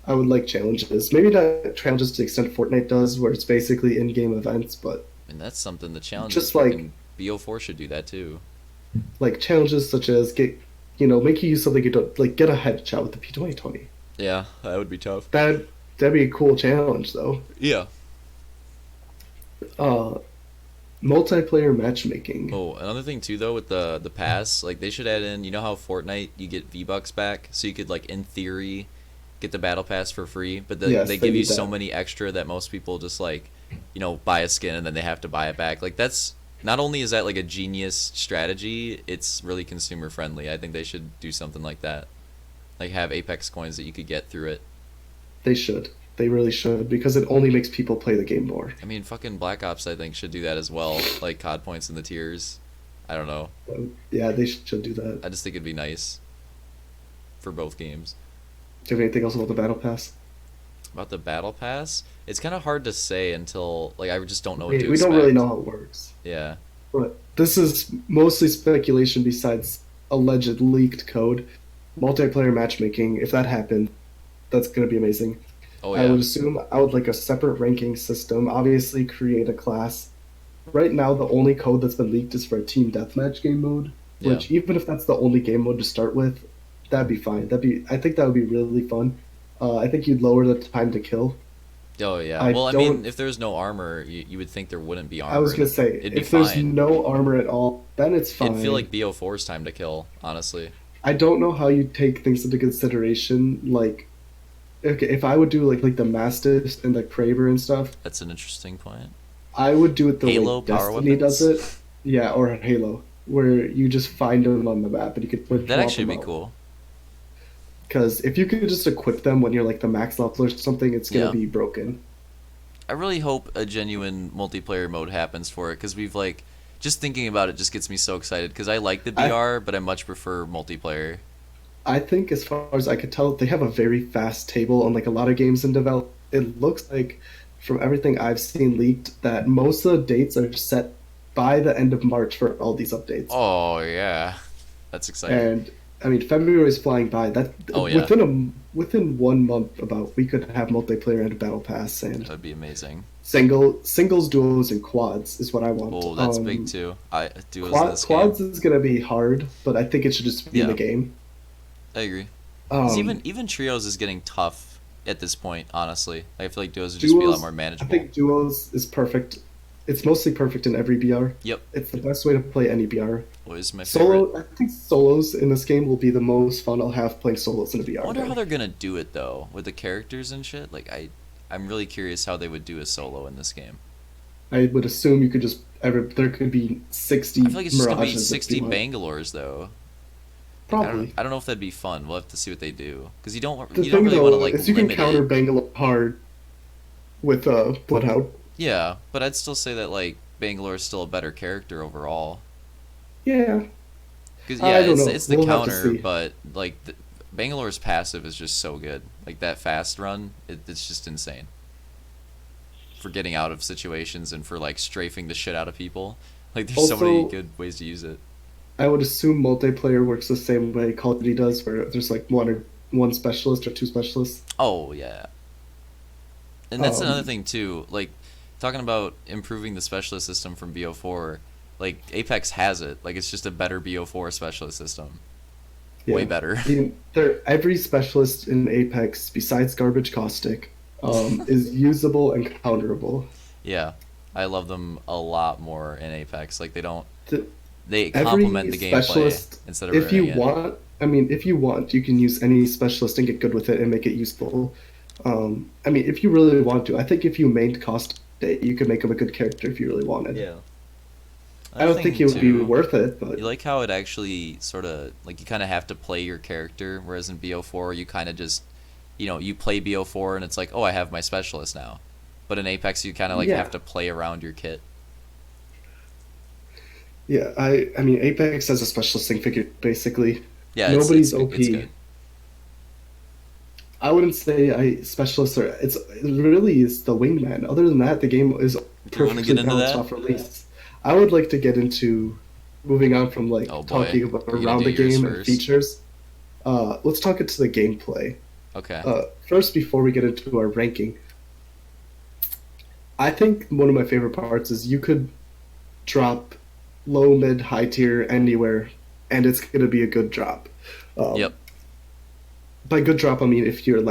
I would like challenges. Maybe not challenges to the extent Fortnite does, where it's basically in-game events, but And that's something the challenges just like fucking BO4 should do that too. challenges such as make you use something you don't like, get a headshot with the P2020. Yeah, that would be tough. That'd be a cool challenge though. Yeah. Uh, Multiplayer matchmaking. Oh, another thing too though with the pass, like they should add in, you know how Fortnite you get V-Bucks back, so you could like in theory get the battle pass for free, but Yes, they they give you need so that. many extra that most people just like, buy a skin and then they have to buy it back. Like that's not only is that like a genius strategy, it's really consumer friendly. I think they should do something like that. Like have Apex coins that you could get through it. They should. They really should because it only makes people play the game more. I mean, fucking Black Ops I think should do that as well, like COD points in the tiers. I don't know. Yeah, they should do that. I just think it'd be nice for both games. Do you have anything else about the battle pass? About the battle pass, it's kind of hard to say until like I just don't know what to We don't really expect. know how it works. Yeah. But this is mostly speculation besides alleged leaked code. Multiplayer matchmaking, if that happened, that's going to be amazing. Oh I would yeah. assume I would like a separate ranking system, obviously create a class. Right now, the only code that's been leaked is for a team deathmatch game mode, Yeah. which even if that's the only game mode to start with, that'd be fine. I think that would be really fun. I think you'd lower the time to kill. Oh yeah. I Well, I don't. mean, if there's no armor, you would think there wouldn't be I was armor. gonna say, It'd be if there's fine. no armor at all, then it's It'd feel fine. like BO4's time to kill, honestly. I don't know how you take things into consideration. Like, okay, if I would do like the Mastiffs and the Kraber and stuff, That's an interesting point. I would do it the way Halo power Destiny does weapons. it. Yeah, or Halo, where you just find them on the map and you could That'd drop actually them be out. cool. Because if you could just equip them when you're like the max level or something, it's gonna Yeah. be broken. I really hope a genuine multiplayer mode happens for it because we've like just thinking about it just gets me so excited because I like the I BR, but I much prefer multiplayer. I think as far as I could tell, they have a very fast table on like a lot of games in develop. It looks like from everything I've seen leaked that most of the dates are set by the end of March for all these updates. Oh yeah, that's exciting. And I mean, February is flying by. That Oh yeah, within 1 month, about we could have multiplayer and a battle pass and that'd be amazing. singles, duos, and quads is what I want. Oh, that's big too. I duos in this Quads game. is gonna be hard, but I think it should just be in the Yeah, game. I agree. 'Cause Um, even trios is getting tough at this point. Honestly, I feel like duos would just be a lot Duos, more I manageable. think duos is perfect. It's mostly perfect in every BR. Yep, It's the best way to play any BR. always my favorite. Solo, I think solos in this game will be the most fun I'll have playing solos in a I BR wonder how though. they're gonna do it though with the characters and shit. Like I'm really curious how they would do a solo in this game. I would assume you could just there could be 60 I feel like it's just gonna be mirages if 60 you want. Bangalores though. Probably. I don't know if that'd be fun. We'll have to see what they do because The you don't thing really want to though like is you can limit counter it. Bangalore hard with Bloodhound. Yeah, but I'd still say that like Bangalore is still a better character overall. Yeah, Because yeah, I don't know. it's the We'll have to counter, see. but like Bangalore's passive is just so good. Like that fast run, it's just insane for getting out of situations and for like strafing the shit out of people. Like there's so many Also, good ways to use it. I would assume multiplayer works the same way Call of Duty does, where there's like one specialist or two specialists. Oh yeah, and that's another Um, thing too. Like talking about improving the specialist system from BO4. Like Apex has it. Like it's just a better BO4 specialist system. Way yeah, better. every specialist in Apex besides Garbage Caustic is usable and counterable. Yeah, I love them a lot more in Apex. Like The, they complement every the gameplay specialist, instead of if you ruining it. want, I mean, if you want, you can use any specialist and get good with it and make it useful. I mean, if you really want to, I think if you mained Caustic, you could make him a good character if you really wanted. Yeah, I Another don't think thing it would be too, worth it, you but like how it actually sort of like you kind of have to play your character, whereas in BO4 you kind of just, you play BO4 and it's like, oh, I have my specialist now. But in Apex you kind of like have yeah, to play around your kit. yeah. I mean, Apex has a specialist thing figured basically. Yeah, Nobody's it's OP. good. I wouldn't say I specialists are. It really is the wingman. Other than that, the game is Do you want to get perfectly into balanced that? off release. I would like to get into moving on from Oh like boy, talking about are you gonna around do the yours game and first? features. Let's talk into the gameplay. Okay. First, before we get into our ranking, I think one of my favorite parts is you could drop low, mid, high tier anywhere, and it's going to be a good drop. Yep. Um, by good drop, I mean if you really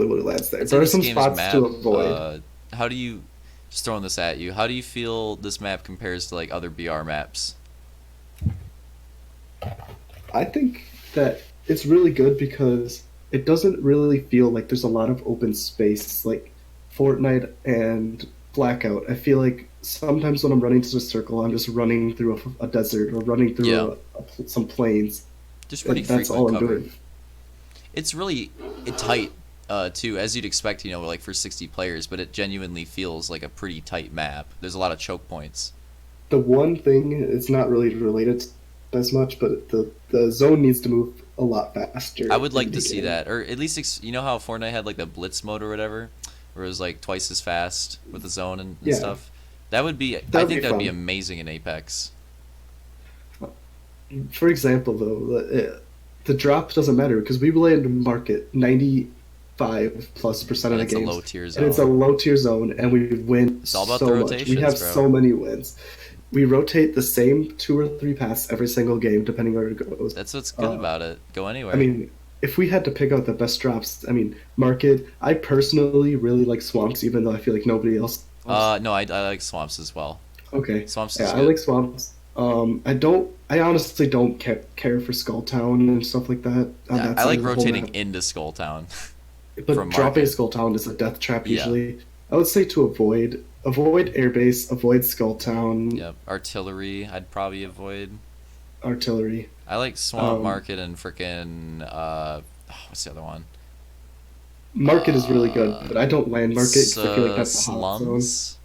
want to lands there. I'd say There are this some game's spots to map. avoid. How do you just throwing this at you? How do you feel this map compares to like other BR maps? I think that it's really good because it doesn't really feel like there's a lot of open space like Fortnite and Blackout. I feel like sometimes when I'm running to the circle, I'm just running through a desert or running Yeah, through some plains. just pretty And that's frequent all I'm cover. doing. It's really tight too, as you'd expect. Like for 60 players, but it genuinely feels like a pretty tight map. There's a lot of choke points. The one thing, it's not really related as much, but the zone needs to move a lot faster I would in the like to see beginning. that, or at least you know how Fortnite had like the blitz mode or whatever, where it was like twice as fast with the zone and Yeah, stuff. That would be, that I would be think that would be fun. amazing in Apex. For example, though, the drop doesn't matter because we land market 95+% of And the it's a games, low tier and it's a zone. low tier zone, and we win It's all about the so much. We rotations, have bro. so many wins. We rotate the same 2 or 3 paths every single game, depending where it goes. That's what's good Uh, about it. Go I anywhere. mean, if we had to pick out the best drops, I mean, market. I personally really like swamps, even though I feel like nobody else does. No, I like swamps as well. Okay. Swamps Yeah, is I good. like swamps. I honestly don't care for Skull Town and stuff like that on Yeah, that I side like of the whole rotating map. into Skull Town But from dropping market. Skull Town is a death trap Yeah. usually. I would say to avoid airbase, avoid Skull Town, Yep. Artillery, I'd probably avoid. artillery. I like swamp Um, market and frickin' what's the other one? Market is really good, Uh, but I don't land Market because I feel like that's a hot zone. slums.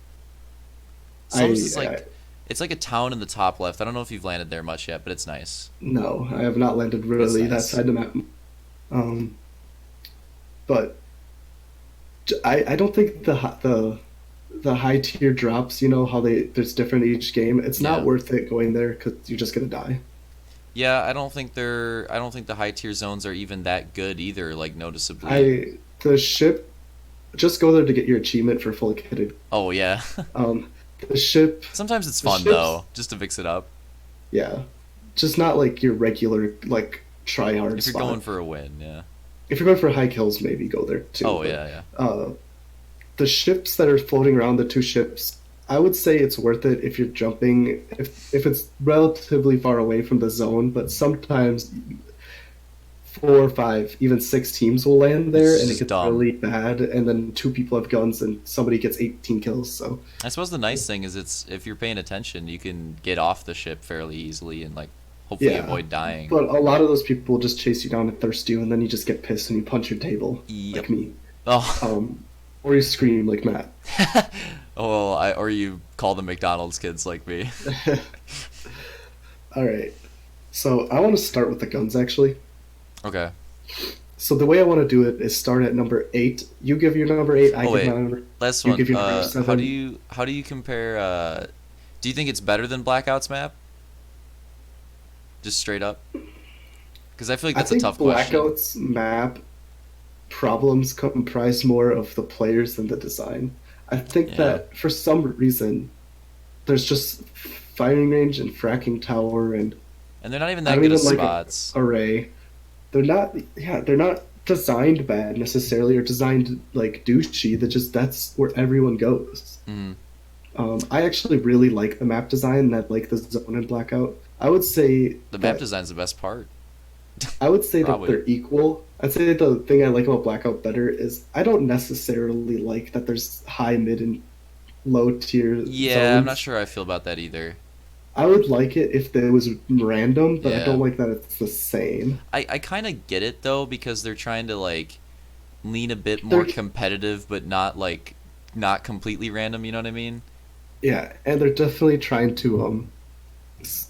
Slums I, is I like, it's like a town in the top left. I don't know if you've landed there much yet, but it's nice. no, I have not landed It's really that nice. side of the map. Um, but I don't think the high tier drops. You know how there's different each game. It's not Yeah. worth it going there because you're just gonna die. Yeah, I don't think the high tier zones are even that good either, like noticeably. The ship, just go there to get your achievement for fully kitted. Oh yeah. Um, the ship, Sometimes it's the fun ships, though, just to mix it up. yeah, just not like your regular like try hard If you're going spot. for a win, yeah. If you're going for high kills, maybe go there too. Oh But yeah, yeah. uh, the ships that are floating around, the two ships, I would say it's worth it if you're jumping if it's relatively far away from the zone. But sometimes 4 or 5, even 6 teams will land there, It's and it just gets dumb. really bad. And then 2 people have guns, and somebody gets 18 kills. So I suppose the nice thing is it's if you're paying attention, you can get off the ship fairly easily and like hopefully yeah, avoid dying. but a lot of those people just chase you down and thirst you, and then you just get pissed and you punch your table Yep. like me, Oh. or you scream like Matt. Oh, or you call the McDonald's kids like me. All right, so I want to start with the guns actually. Okay. So the way I want to do it is start at number 8. You give your number 8. I Oh give my wait, number. last You one. give your number How do 7. you compare? Do you think it's better than Blackout's map? Just straight up, because I feel like I that's a think tough question. Blackout's map problems comprise more of the players than the design. I think Yeah, that for some reason there's just firing range and fracking tower, and and they're not even I that don't good at even like spots. array. They're not designed bad necessarily or designed like douchey. That's where everyone goes. Mm, I actually really like the map design that like the zone and blackout. I would say the map that design's the best part, probably. they're equal. I'd say the thing I like about blackout better is I don't necessarily like that there's high, mid, and low tier Yeah, I'm not zones. sure how I feel about that either. I would like it if it was random, but I Yeah. don't like that it's the same. I kind of get it though because they're trying to like lean a bit more They're competitive, but not like not completely random. You know what I mean? Yeah, and they're definitely trying to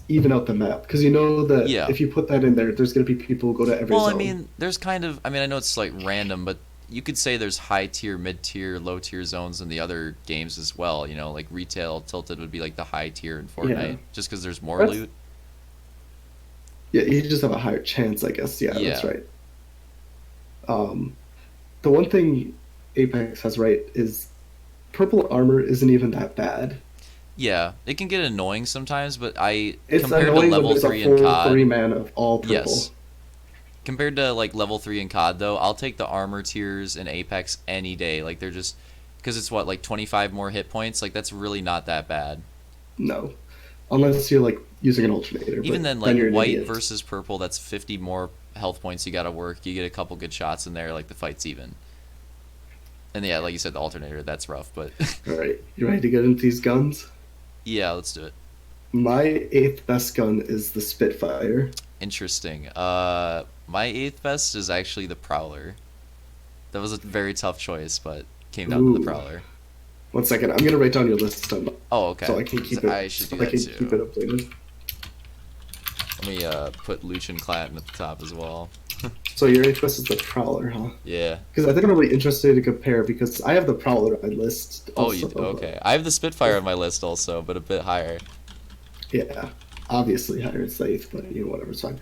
even out the map because you know that Yeah. if you put that in there, there's gonna be people who go to every Well, I zone. mean, there's kind of. I mean, I know it's like random, but you could say there's high tier, mid tier, low tier zones in the other games as well. You know, like retail tilted would be like the high tier in Yeah, Fortnite, just because there's more that's loot. yeah. You just have a higher chance, I guess. Yeah, that's Yeah. right. Um, the one thing Apex has right is purple armor isn't even that bad. Yeah, it can get annoying sometimes, but I It's compared to annoying when level there's a 3 in full three COD, man of all purple. yes. Compared to like level 3 in COD though, I'll take the armor tiers in Apex any day. Like they're just because it's what like 25 more hit points, like that's really not that bad. No, unless you're like using an alternator, Even but then then like you're an white idiot. versus purple, that's 50 more health points you got to work. You get a couple good shots in there, like the fight's even. And yeah, like you said, the alternator, that's rough, but All right, you ready to get into these guns? yeah, let's do it. My eighth best gun is the Spitfire. Interesting. My eighth best is actually the Prowler. That was a very tough choice, but came down to the Ooh, Prowler. 1 second. I'm gonna write down your list Oh, okay. so I can 'Cause keep I it should so do I that can keep too. it updated. Let me put Looch Claughton at the top as well. So your eighth best is the Prowler, huh? Yeah. Because I think I'm really interested to compare because I have the Prowler on my list Oh, you also. okay? I have the Spitfire on my list also, but a bit higher. Yeah, obviously higher in eighth, but you know whatever, it's fine.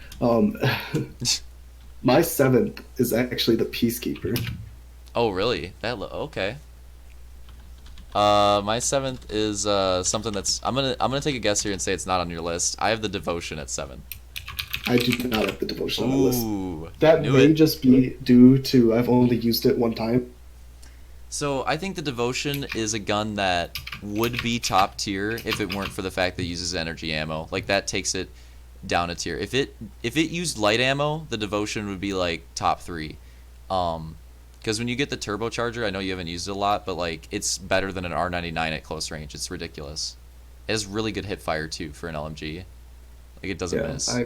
My seventh is actually the Peacekeeper. Oh, really? Okay. My seventh is something that's I'm gonna take a guess here and say it's not on your list. I have the Devotion at 7. I do not have the Devotion on my list. Ooh, That knew may it. just be due to I've only used it one time. So I think the Devotion is a gun that would be top tier if it weren't for the fact that it uses energy ammo. Like that takes it down a tier. If it used light ammo, the Devotion would be like top 3. Because when you get the turbocharger, I know you haven't used it a lot, but like it's better than an R99 at close range. It's ridiculous. It has really good hip fire too for an LMG. Like it doesn't Yeah, miss.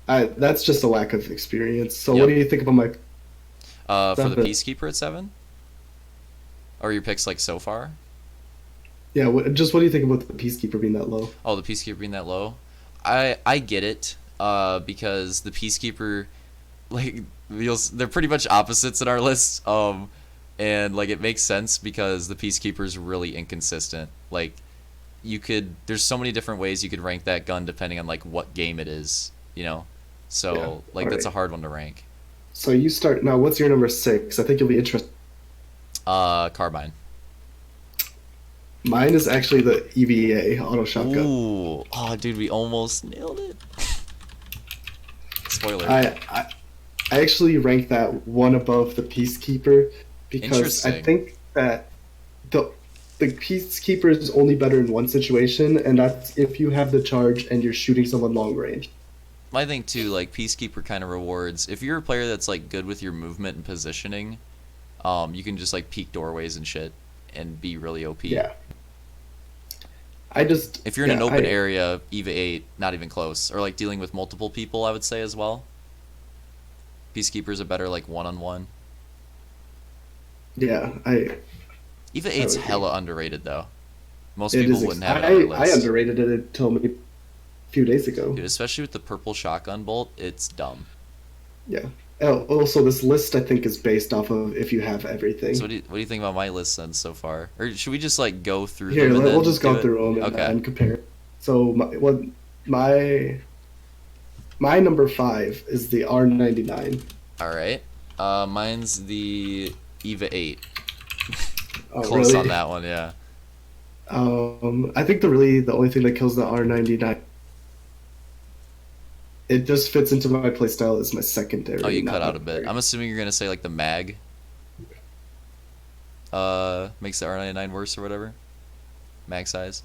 I that's just a lack of experience. So what Yep. do you think about my For the seven? Peacekeeper at 7, or your picks like so far? Yeah, just what do you think about the Peacekeeper being that low? Oh, the Peacekeeper being that low. I get it. Because the Peacekeeper, like they're pretty much opposites in our list. And like it makes sense because the Peacekeeper is really inconsistent. Like there's so many different ways you could rank that gun depending on like what game it is. You know, Yeah, so all like that's right. a hard one to rank. So you start now. What's your number six? I think you'll be interested. Carbine. Mine is actually the EVA auto shotgun. Ooh, oh, dude, we almost nailed it. Spoiler. I I actually rank that one above the Peacekeeper because I Interesting. think that the the Peacekeeper is only better in one situation, and that's if you have the charge and you're shooting someone long range. My thing too, like Peacekeeper kind of rewards if you're a player that's like good with your movement and positioning. You can just like peek doorways and shit and be really OP. Yeah, I just If you're in yeah an open I area, EVA 8, not even close. Or like dealing with multiple people, I would say as well. Peacekeeper's a better like one-on-one. yeah I EVA I 8's would agree. hella underrated though. Most It people is. wouldn't have it on their I list. underrated it until maybe a few days ago. Dude, especially with the purple shotgun bolt, it's dumb. Yeah. Oh, also, this list I think is based off of if you have So everything. what do you think about my list then so far? Or should we just like go through Here, them and we'll then just do go it? through them Okay. and compare. So my my number five is the R99. All right. Mine's the EVA 8. Oh, Close on really? that one, yeah. I think the only thing that kills the R99, it just fits into my playstyle as my Oh, secondary, you cut not my out a bit. primary. I'm assuming you're gonna say like the mag makes the R99 worse or whatever. Mag size.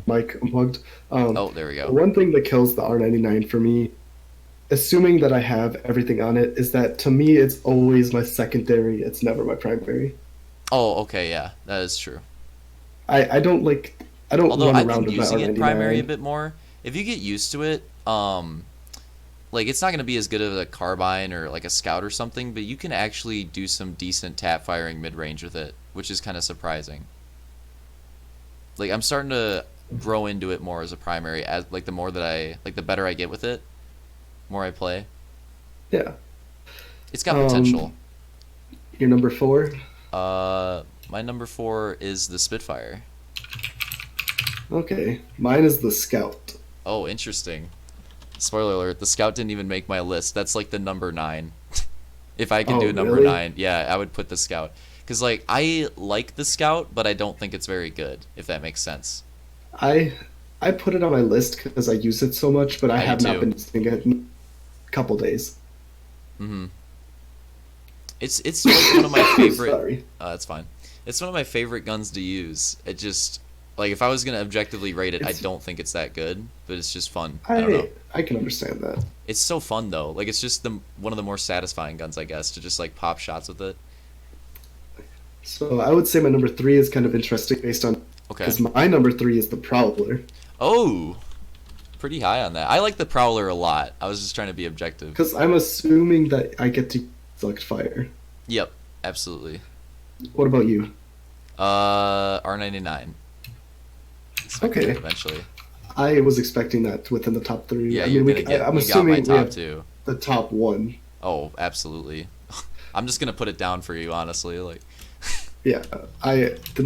Mic unplugged. Oh, there we The go. one thing that kills the R99 for me, assuming that I have everything on it, is that to me it's always my secondary. It's never my primary. Oh, okay, yeah, that is true. I don't like. I don't Although run I've been around with my using it primary a R99. bit more. If you get used to it, like it's not going to be as good as a carbine or like a scout or something, but you can actually do some decent tap firing mid range with it, which is kind of surprising. Like I'm starting to grow into it more as a primary, as like the more that I like, the better I get with it, more I play. Yeah. It's got potential. Um, your number four. My number 4 is the Spitfire. Okay, mine is the Scout. Oh, interesting. Spoiler alert: the Scout didn't even make my list. That's like the number 9. If I could Oh, do number really? 9, yeah, I would put the Scout. Cause like I like the Scout, but I don't think it's very good. If that makes sense. I I put it on my list because I use it so much, but I I do have not too. been using it in a couple days. Hmm. It's like one of my favorite. Sorry. It's fine. It's one of my favorite guns to use. It just like if I was gonna objectively rate it, I It's don't think it's that good, but it's just fun. I don't know. I can understand that. It's so fun though. Like it's just the one of the more satisfying guns, I guess, to just like pop shots with it. So I would say my number three is kind of interesting based on Okay. because my number three is the Prowler. Oh, pretty high on that. I like the Prowler a lot. I was just trying to be objective. Because I'm assuming that I get to select fire. Yep, absolutely. What about you? R99. Expecting Okay, it eventually. I was expecting that within the top three. Yeah, I you're mean, gonna get. I'm You got my assuming we top have two. the top one. Oh, absolutely. I'm just gonna put it down for you, honestly. Like Yeah, the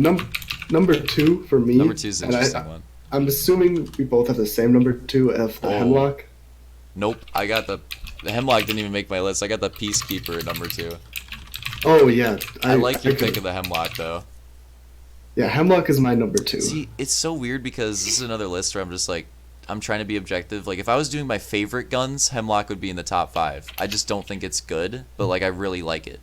number two for me, number 2 is an and interesting one. I'm assuming we both have the same number two of the Oh. Hemlock. Nope, I got the Hemlock didn't even make my list. I got the Peacekeeper at number 2. Oh yeah, I like your could- pick of the Hemlock though. Yeah, Hemlock is my number two. See, it's so weird because this is another list where I'm just like, I'm trying to be objective. Like, if I was doing my favorite guns, Hemlock would be in the top 5. I just don't think it's good, but like, I really like it.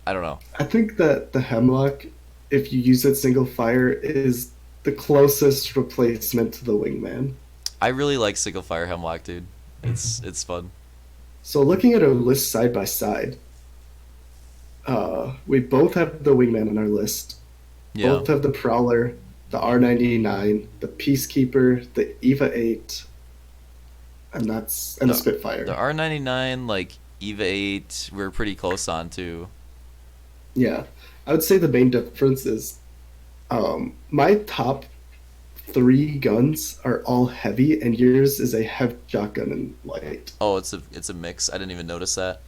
I don't know. I think that the Hemlock, if you use it single fire, is the closest replacement to the Wingman. I really like single fire Hemlock, dude. It's fun. So looking at our list side by side, we both have the Wingman on our list. Yeah. Both have the Prowler, the R99, the Peacekeeper, the Eva 8, and the Spitfire. The R99, like Eva 8, we're pretty close on too. Yeah, I would say the main difference is my top three guns are all heavy, and yours is a heavy shotgun and light. Oh, it's a mix. I didn't even notice that.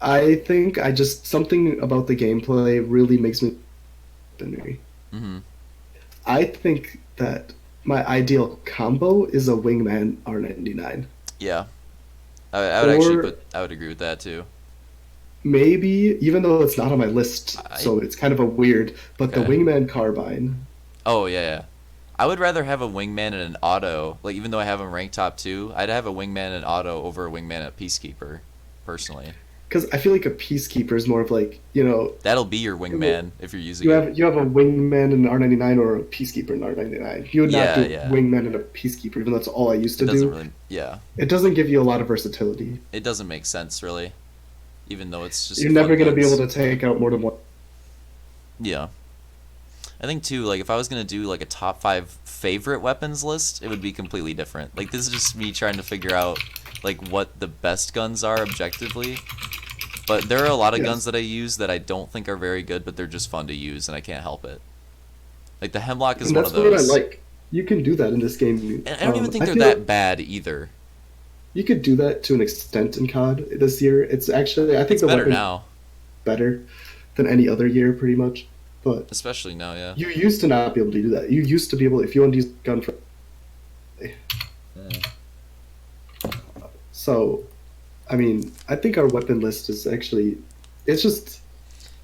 I think I just something about the gameplay really makes me. Hmm. I think that my ideal combo is a Wingman R99. Yeah, I would actually Or I would agree with that too. maybe, even though it's not on my list, I so it's kind of a weird, but the Okay. Wingman carbine. Oh yeah. I would rather have a wingman and an auto. Like even though I have him ranked top 2, I'd have a wingman and auto over a wingman and Peacekeeper, personally. Because I feel like a Peacekeeper is more of like, That'll be your wingman if you're using it. you have a Wingman in R99 or a Peacekeeper in R99. You would not Yeah, do yeah. Wingman and a Peacekeeper, even though that's all I used It to doesn't do. really. Yeah, It doesn't give you a lot of versatility. it doesn't make sense really. Even though it's just. You're never fun going to be guns. able to take out more than one. Yeah. I think too, like if I was gonna do like a top 5 favorite weapons list, it would be completely different. Like this is just me trying to figure out like what the best guns are objectively. But there are a lot of Yes. guns that I use that I don't think are very good, but they're just fun to use and I can't help it. Like the Hemlock is And one that's of what I those. like. You can do that in this game. And I don't even think they're feel that like bad either. you could do that to an extent in COD this year. It's actually, I think It's the better weapon now, better than any other year, pretty much. But especially now, yeah. you used to not be able to do that. You used to be able, if you wanted to use a gun for. So, I mean, I think our weapon list is actually, it's just,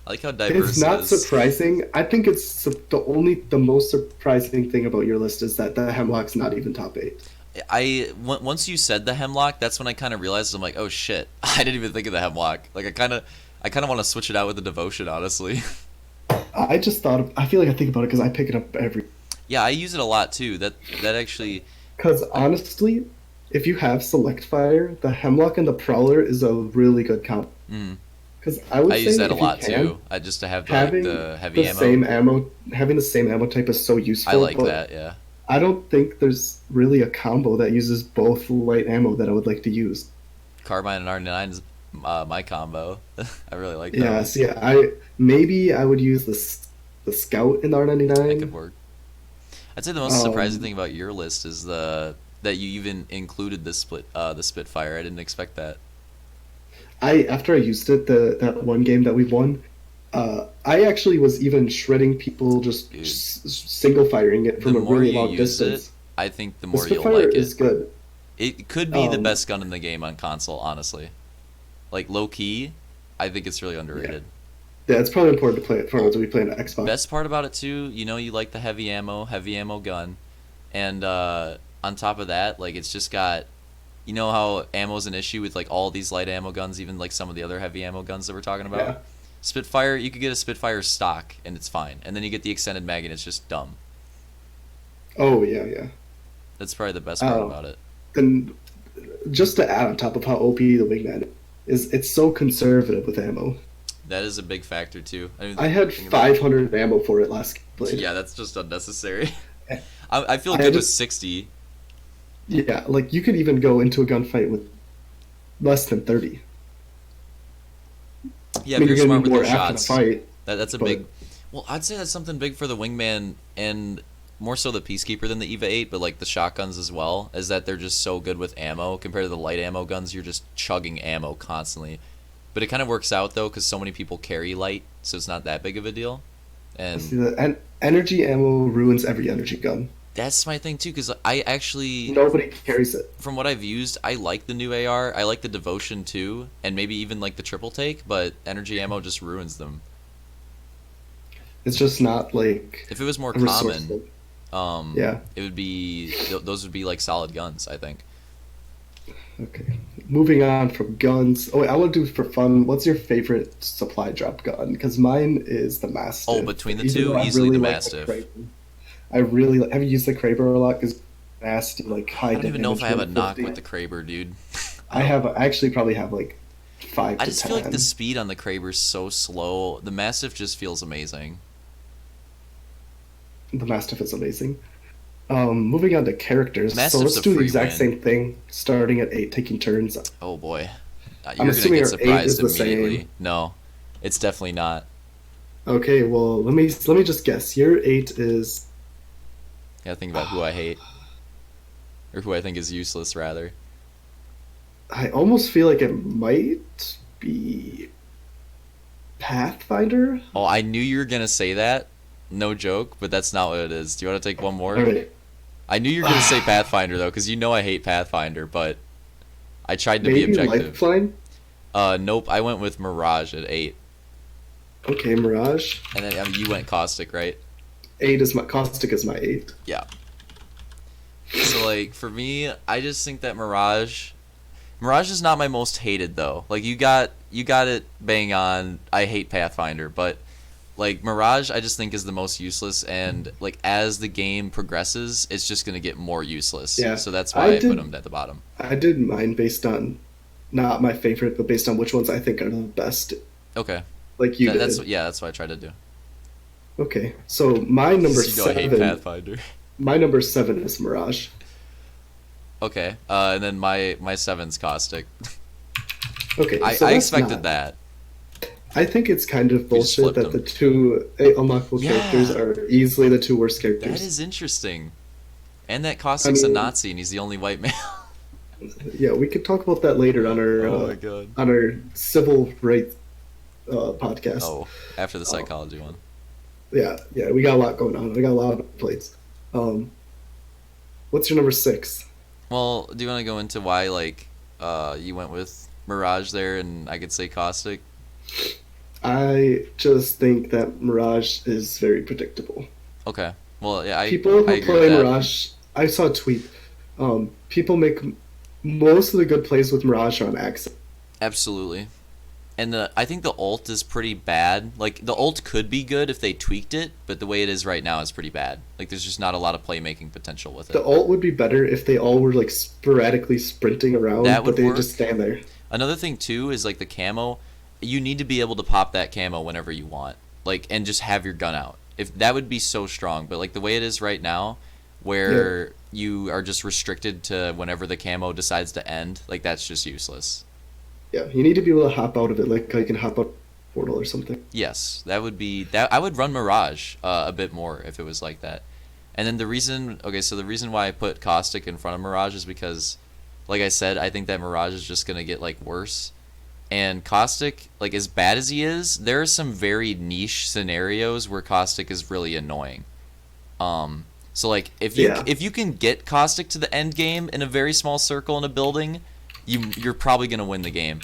I like how diverse it's not it is. surprising. I think it's the most surprising thing about your list is that the Hemlock's not even top 8. Once you said the Hemlock, that's when I kind of realized I'm like, oh shit, I didn't even think of the Hemlock. Like I kind of want to switch it out with the Devotion, honestly. I just thought, I feel like I think about it because I pick it up every. Yeah, I use it a lot too. That actually, Because honestly, if you have Select Fire, the Hemlock and the Prowler is a really good comp. mm, Because I would I say use that a if you lot can, too. I just to have having the heavy the ammo. same ammo, having the same ammo type is so I useful. like But that. Yeah. I don't think there's really a combo that uses both light ammo that I would like to use. Carbine and R9 is my combo. I really like that Yeah, one. so yeah, I would use the Scout in the That could R99. work. I'd say the most surprising Um, thing about your list is the that you even included the Spitfire. I didn't expect that. I after I used it that one game that we won, I actually was even shredding people just Dude, single firing it the from a more really you long use it, distance. I think the The more you'll Spitfire like it. is good. It could be the Um, best gun in the game on console, honestly. Like low key, I think it's really yeah, underrated. yeah, it's probably important to play it for Oh, to be playing on Xbox. best part about it too, you like the heavy ammo gun, and on top of that, like it's just got, how ammo's an issue with like all these light ammo guns, even like some of the other heavy ammo guns that we're talking about. Yeah. Spitfire, you could get a Spitfire stock and it's fine, and then you get the extended mag and it's just dumb. Oh yeah, yeah. That's probably the best part Um, about it. and just to add on top of how OP the Wingman is, it's so conservative with ammo. That is a big factor too. I didn't I even had think about. 500 ammo for it last played. Yeah, that's just unnecessary. I I feel I good with just 60. yeah, like you could even go into a gunfight with less than 30. Yeah, I if mean, you're you're gonna smart need with your more after the shots. fight, That's a but big. Well, I'd say that's something big for the Wingman and more so the Peacekeeper than the Eva 8, but like the shotguns as well, is that they're just so good with ammo compared to the light ammo guns. You're just chugging ammo constantly. But it kind of works out though, because so many people carry light, so it's not that big of a deal. see And the energy ammo ruins every energy gun. that's my thing too, because I actually, Nobody carries it. from what I've used, I like the new AR. I like the Devotion too, and maybe even like the triple take, but energy ammo just ruins them. It's just not like If it was more common, resourceful. Yeah. it would be those would be like solid guns, I think. Okay. Moving on from guns. Oh, wait, I want to do for fun. What's your favorite supply drop gun? Because mine is the Oh, Mastiff. between the Even two, though I easily the really like the Mastiff. Kraber. I really have you used the Kraber a lot because nasty, like I high don't even know if damage, I have a knock 150. with the Kraber, dude. I I don't. have. I actually probably have like five I to just feel like the 10. speed on the Kraber's so slow. The Mastiff just feels amazing. The Mastiff is amazing. Moving on to characters. So Mastiff's let's a do the free exact win. same thing, starting at 8, taking turns. Oh boy, I'm you're gonna assuming get our 8 is surprised the immediately. same. No, it's definitely not. Okay, well let me just guess. Your 8 is Gotta think about who I hate or who I think is useless, rather. I almost feel like it might be Pathfinder. Oh, I knew you were gonna say that. No joke, but that's not what it is. Do you want to take one more? All right. I knew you were gonna say Pathfinder though, because you know I hate Pathfinder, but I tried to be Maybe objective. Lifeline. Nope. I went with Mirage at 8, Okay, Mirage. and then you went Caustic, right? 8 is my Caustic is my 8. Yeah. So like for me, I just think that Mirage is not my most hated though. Like you got it bang on. I hate Pathfinder, but like Mirage, I just think is the most useless, and like as the game progresses, it's just gonna get more useless. Yeah, So that's I why I put did. him at the bottom. I did mine based on not my favorite, but based on which ones I think are the best, Okay. like you That's did. yeah. That's what I tried to do. Okay, so my number You know I hate 7. Pathfinder. My number 7 is Mirage. Okay. And then my seven's Caustic. Okay, I so I that's expected not. that. I think it's kind of We just bullshit flipped that the them. two unlockable characters Yeah. are easily the two worst That characters. is interesting. And that I Caustic's a mean, Nazi, and he's the only white male. yeah, we could talk about that later Oh my god. on our civil rights podcast. Oh, after the Oh, psychology one. yeah, yeah, we got a lot going on. We got a lot of plates. Um, what's your number 6? Well, do you want to go into why like you went with Mirage there, and I could say Caustic? I just think that Mirage is very predictable. Okay. Well, yeah, People I who agree with play that. Mirage, I saw a tweet. People make most of the good plays with Mirage on accent. Absolutely. And I think the ult is pretty bad. Like the ult could be good if they tweaked it, but the way it is right now is pretty bad. Like there's just not a lot of playmaking potential with The it. ult would be better if they all were like sporadically sprinting around, That but would they just work. stand there. Another thing too is like the camo. you need to be able to pop that camo whenever you want, like, and just have your gun out. If that would be so strong, but like the way it is right now, Yeah. where you are just restricted to whenever the camo decides to end, like that's just useless. Yeah, you need to be able to hop out of it, like how you can hop out of a portal or something. Yes, that would be that. I would run Mirage a bit more if it was like that. And then the reason, okay, so the reason why I put Caustic in front of Mirage is because, like I said, I think that Mirage is just gonna get like worse. And Caustic, like as bad as he is, there are some very niche scenarios where Caustic is really annoying. So like Yeah. if you can get Caustic to the end game in a very small circle in a building, you're probably gonna win the game.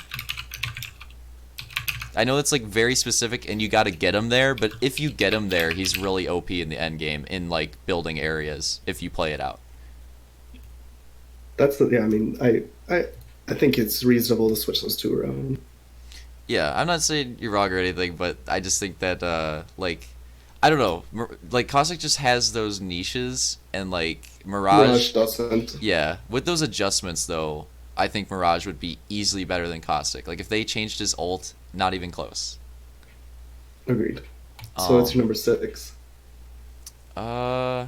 I know it's like very specific and you got to get him there, but if you get him there, he's really OP in the end game in like building areas if you play it out. That's the yeah. I mean, I think it's reasonable to switch those two around. Yeah, I'm not saying you're wrong or anything, but I just think that like I don't know, like Caustic just has those niches and like Mirage Mirage. doesn't. Yeah, with those adjustments though, I think Mirage would be easily better than Caustic. Like if they changed his ult, not even close. Agreed. So it's your Um, number 6. uh,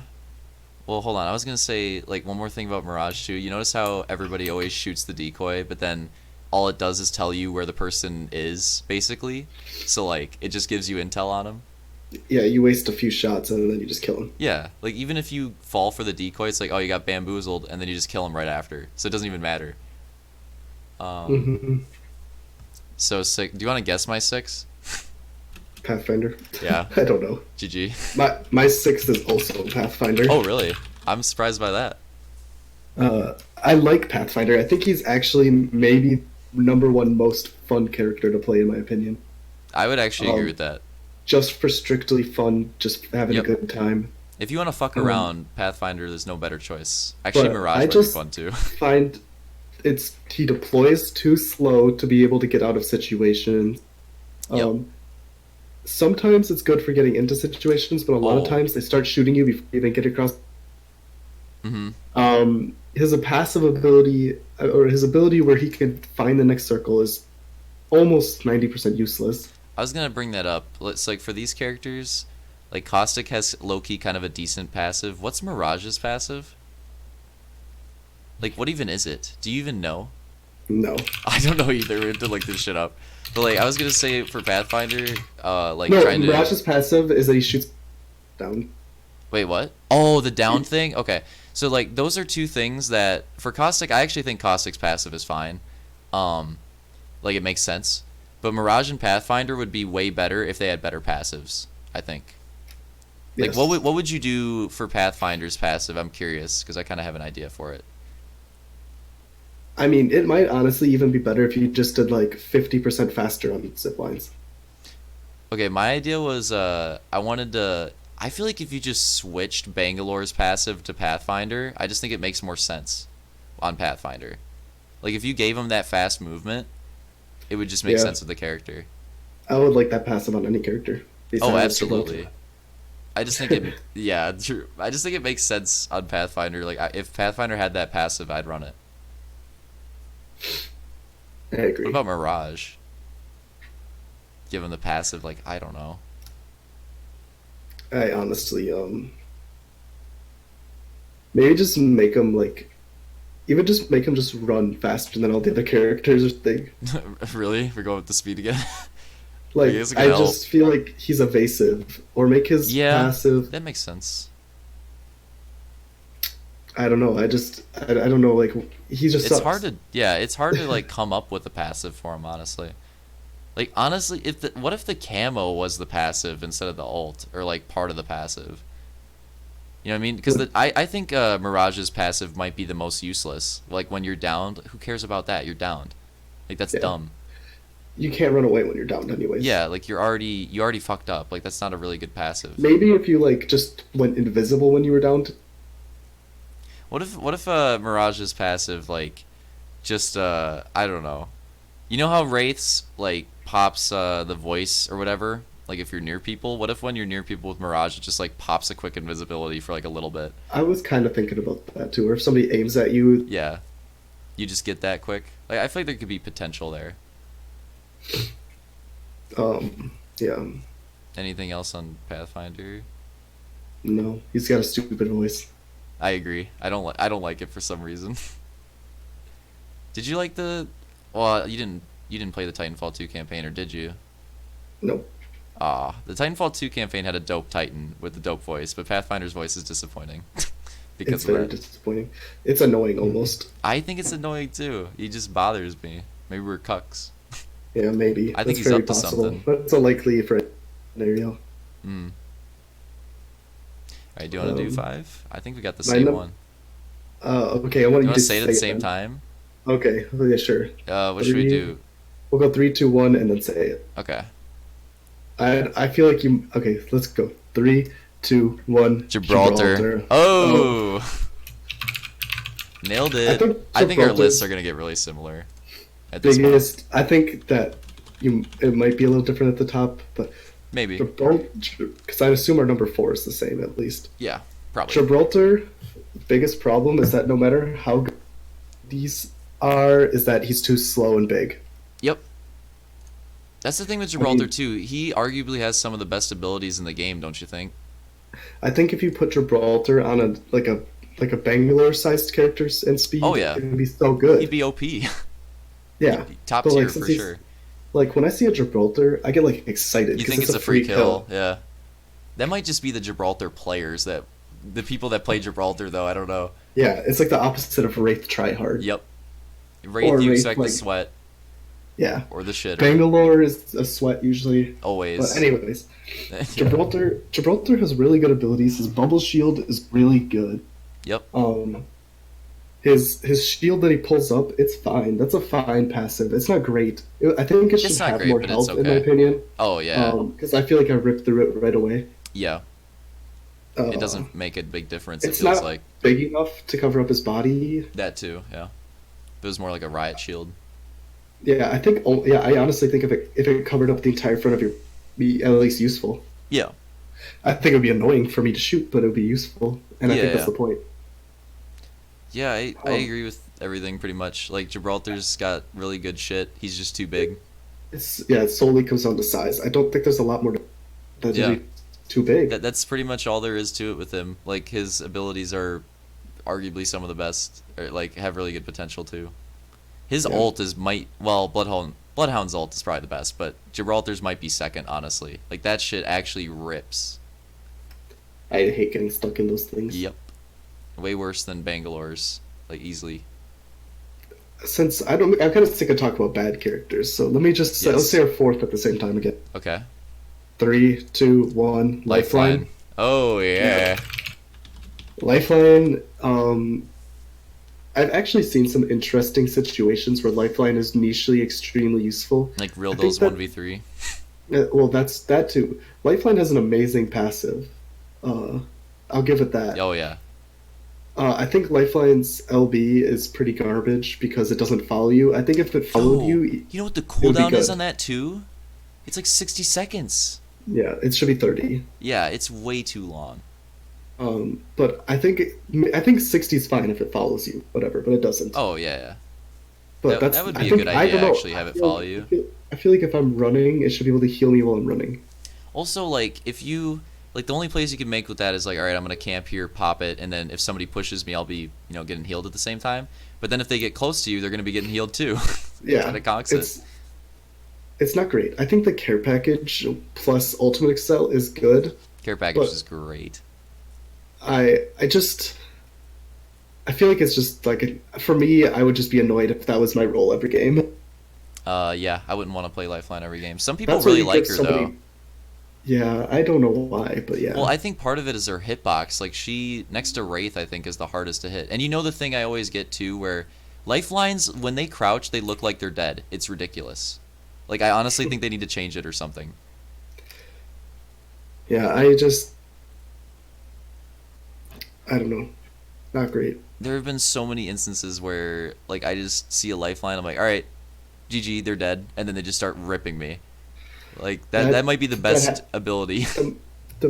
well, hold on. I was gonna say like one more thing about Mirage too. You notice how everybody always shoots the decoy, but then all it does is tell you where the person is, basically. So like it just gives you intel on them. Yeah, you waste a few shots and then you just kill him. Yeah, like even if you fall for the decoy, it's like oh you got bamboozled, and then you just kill him right after. So it doesn't even matter. Um, Hmm. so sick. Do you want to guess my six? Pathfinder. Yeah. I don't know. GG. My 6th is also Pathfinder. Oh really? I'm surprised by that. I like Pathfinder. I think he's actually maybe number 1 most fun character to play in my opinion. I would actually agree Um, with that. just for strictly fun, just having Yep. a good time. If you want to fuck Um, around, Pathfinder, there's no better choice. Actually, but Mirage I might be just fun too. find he deploys too slow to be able to get out of situations. Yep. Um, Sometimes it's good for getting into situations, but a lot of Oh. times they start shooting you before you even get across. Mm-hmm. His passive ability, or his ability where he can find the next circle, is almost 90% useless. I was gonna bring that up. Let's like for these characters, like Caustic has low-key kind of a decent passive. What's Mirage's passive? Like, what even is it? Do you even know? No, I don't know either. We have to look this shit up. But like, I was gonna say for Pathfinder, like no. trying to Mirage's passive is that he shoots down. wait, what? Oh, the down thing. Okay, so like those are two things that for Caustic, I actually think Caustic's passive is fine. Like it makes sense. But Mirage and Pathfinder would be way better if they had better passives, I think. Like Yes. what would you do for Pathfinder's passive? I'm curious because I kind of have an idea for it. I mean, it might honestly even be better if you just did like 50% faster on zip lines. Okay, my idea was I wanted to I feel like if you just switched Bangalore's passive to Pathfinder, I just think it makes more sense on Pathfinder. Like if you gave him that fast movement, it would just make Yeah. sense with the character. I would like that passive on any character. Oh, besides absolutely. I just think it yeah, true. I just think it makes sense on Pathfinder. Like if Pathfinder had that passive, I'd run it. I agree. What about Mirage? Give him the passive, like I don't know. I honestly, maybe just make him like, even just make him just run faster than all the other characters or thing. Really? We're going with the speed again? Like, guess it I could help. just feel like he's evasive, or make his Yeah, passive. that makes sense. I don't know. I don't know. Like, he just It's sucks. hard to yeah, it's hard to like come up with a passive for him, honestly. Like honestly, if the what if the camo was the passive instead of the ult, or like part of the passive? You know what I mean? Because I think Mirage's passive might be the most useless. Like when you're downed, who cares about that? You're downed. Like that's Yeah. dumb. You can't run away when you're downed, anyways. Yeah, like you already fucked up. Like that's not a really good passive. Maybe if you like just went invisible when you were downed. What if Mirage's passive like just I don't know. You know how Wraiths like pops the voice or whatever? Like if you're near people, what if when you're near people with Mirage it just like pops a quick invisibility for like a little bit? I was kind of thinking about that too. Or if somebody aims at you, Yeah. You just get that quick. Like I feel like there could be potential there. Yeah, Anything else on Pathfinder? no, he's got a stupid voice. I agree. I don't like it for some reason. Did you like the? Well, you didn't play the Titanfall 2 campaign, or did you? No, Ah, the Titanfall 2 campaign had a dope Titan with a dope voice, but Pathfinder's voice is disappointing because it's of very that. disappointing. It's annoying almost. I think it's annoying too. He just bothers me. Maybe we're cucks. Yeah, maybe I think that's he's very up to possible. something. That's a likely for scenario. Hmm. Alright, do you want to do Um, 5? I think we got the my same num- one. okay, I want You you want to to say it at say the it same then. time? Okay, oh, yeah, sure. What should we Three. do? We'll go 3, 2, 1, and then say it. Okay. I feel like you. Okay, let's go. 3, 2, 1. Gibraltar. Gibraltar. Oh! Nailed I it. think I think our lists Gibraltar's are going to get really similar at this point. biggest. I think that it might be a little different at the top, but Maybe. Gibraltar, because I assume our number 4 is the same at least. Yeah, probably. Gibraltar, biggest problem is that no matter how good these are, is that he's too slow and big. Yep. That's the thing with Gibraltar too. He arguably has some of the best abilities in the game, don't you think? I think if you put Gibraltar on a Bangalore-sized character and speed, Oh yeah. it would be so good. He'd be OP. Yeah, Top but tier since for he's- sure. Like when I see a Gibraltar, I get like excited You because think it's a free kill? Yeah. That might just be the Gibraltar players that the people that play Gibraltar though, I don't know. Yeah, it's like the opposite of Wraith Tryhard. Yep. Wraith Or you Wraith, expect like- the sweat Yeah, or the shitter. Bangalore is a sweat usually. Always. But anyways, Yeah. Gibraltar has really good abilities. His bubble shield is really good. Yep. His shield that he pulls up, it's fine. That's a fine passive. It's not great. I think it should It's not have great, more but it's health in my okay. opinion. Oh yeah. Because I feel like I ripped through it right away. Yeah. Uh, It doesn't make a big difference, it It's feels not like. big enough to cover up his body. That too, yeah. It was more like a riot shield. Yeah, I think. Oh, yeah, I honestly think if it covered up the entire front of your, be at least useful. Yeah. I think it would be annoying for me to shoot, but it would be useful, and I Yeah, think that's yeah. the point. Yeah, I agree with everything pretty much. Like Gibraltar's got really good shit. He's just too big. It solely comes down to size. I don't think there's a lot more that's Yeah. really too big. That's pretty much all there is to it with him. Like his abilities are arguably some of the best, or like have really good potential too. His Yeah. ult is Bloodhound's ult is probably the best, but Gibraltar's might be second, honestly. Like that shit actually rips. I hate getting stuck in those things. Yep. Way worse than Bangalore's, like easily. Since I'm kind of sick of talking about bad characters, so let me just say, Yes. let's say our fourth at the same time again. Okay. 3, 2, 1. Lifeline. Oh yeah. Lifeline. I've actually seen some interesting situations where Lifeline is nichely extremely useful. Like real I think those that- 1v3. Well, that's that too. Lifeline has an amazing passive. I'll give it that. Oh yeah. I think Lifeline's LB is pretty garbage because it doesn't follow you. I think if it followed Oh, you, you know what the would be cooldown is good. on that too? It's like 60 seconds. yeah, it should be 30. Yeah, it's way too long. But I think 60 is fine if it follows you, whatever. But it doesn't. Oh yeah, yeah. but that would be I a think- good I idea, don't know. actually, have I it feel follow like- you. I feel like if I'm running, it should be able to heal me while I'm running. Also, like if you like the only plays you can make with that is like, all right, I'm gonna camp here, pop it, and then if somebody pushes me, I'll be getting healed at the same time. But then if they get close to you, they're gonna be getting healed too. Yeah, Kinda conks it. it's not great. I think the care package plus Ultimate Excel is good. Care package but- is great. I feel like it's just like for me, I would just be annoyed if that was my role every game. Yeah, I wouldn't want to play Lifeline every game. Some people That's where really you like give her somebody- though. Yeah, I don't know why, but yeah. Well, I think part of it is her hitbox. Like she next to Wraith, I think is the hardest to hit. And you know the thing I always get too, where Lifelines when they crouch, they look like they're dead. It's ridiculous. Like I honestly think they need to change it or something. Yeah, I don't know. Not great. There have been so many instances where like I just see a Lifeline, I'm like, all right, GG, they're dead, and then they just start ripping me. Like that That- might be the that best ha- ability. The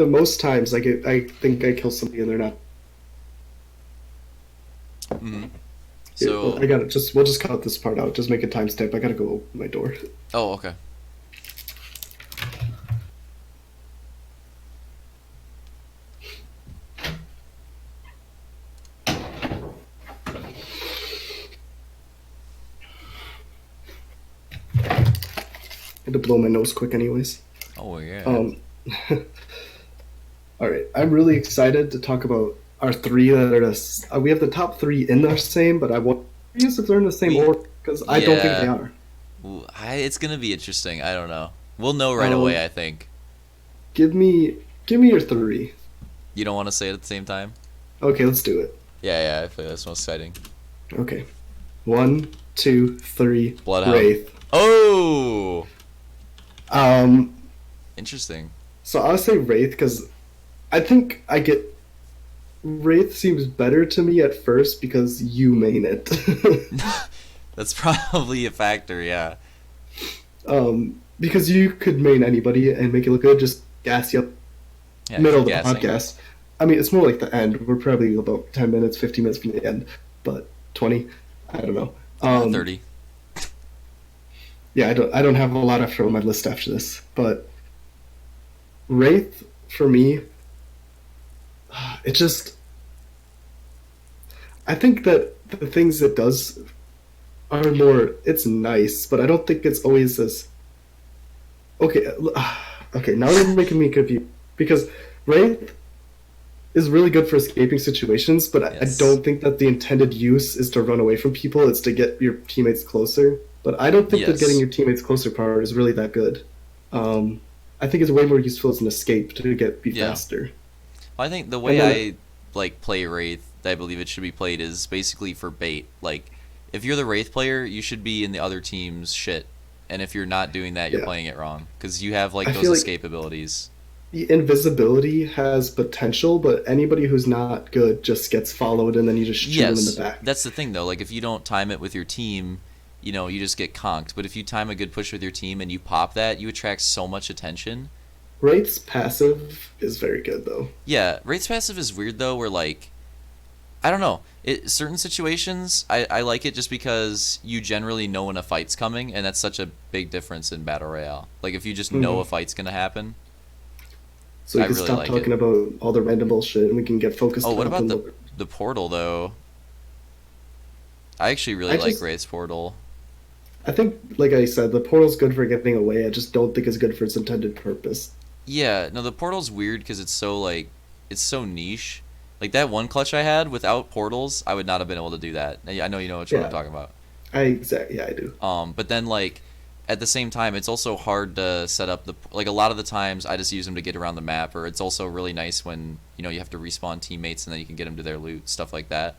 most times I think I kill somebody and they're not. hmm Yeah, So we'll just cut this part out. Just make a timestamp. I gotta go open my door. oh okay. had to blow my nose quick, anyways. Oh yeah. Um, all right, I'm really excited to talk about our three that are we have the top three in the same, but I want use if they're in the same We order because I don't think they yeah. are. It's gonna be interesting. I don't know. We'll know right Um, away. I think. give me your three. You don't want to say it at the same time. Okay, let's do it. Yeah, yeah. I feel that's most exciting. Okay, one, two, three. Bloodhound. Wraith. Oh, Um, interesting. so I'll say Wraith because I think I get Wraith seems better to me at first because you main it. That's probably a factor. Yeah. Because you could main anybody and make it look good, just gas you up Yeah. middle Keep of the gassing. podcast. I mean, it's more like the end. We're probably about 10 minutes, 15 minutes from the end, but 20, I don't know. 30. Yeah, I don't have a lot after on my list after this, but Wraith for me, it just I think that the things it does are more. It's nice, but I don't think it's always as okay. Okay, now you're making me confused because Wraith is really good for escaping situations, but I Yes. don't think that the intended use is to run away from people. It's to get your teammates closer. But I don't think that getting Yes. your teammates closer part is really that good. Um, I think it's way more useful as an escape to be Yeah. faster. Well, I think the And way then I like play Wraith, I believe it should be played is basically for bait. Like, if you're the Wraith player, you should be in the other team's shit, and if you're not doing that, you're yeah, playing it wrong because you have like I those feel like escape abilities. the invisibility has potential, but anybody who's not good just gets followed, and then you just shoot them in the Yes, back. that's the thing though. Like, if you don't time it with your team, you just get conked. But if you time a good push with your team and you pop that, you attract so much attention. Wraith's passive is very good though. Yeah, Wraith's passive is weird though, where like I don't know. Certain situations I like it just because you generally know when a fight's coming, and that's such a big difference in battle royale. Like if you just know Hmm. a fight's gonna happen, So we I can really stop like it. talking about all the random bullshit, and we can get Oh, focused what up about on the portal though? I actually really I like just Wraith's portal. I think, like I said, the portal's good for getting away. I just don't think it's good for its intended purpose. Yeah, no, the portal's weird because it's so niche. Like that one clutch I had without portals, I would not have been able to do that. I know you know which one I'm Yeah, talking about. yeah, I do. But then like at the same time, it's also hard to set up like a lot of the times I just use them to get around the map, or it's also really nice when you have to respawn teammates and then you can get them to their loot, stuff like that.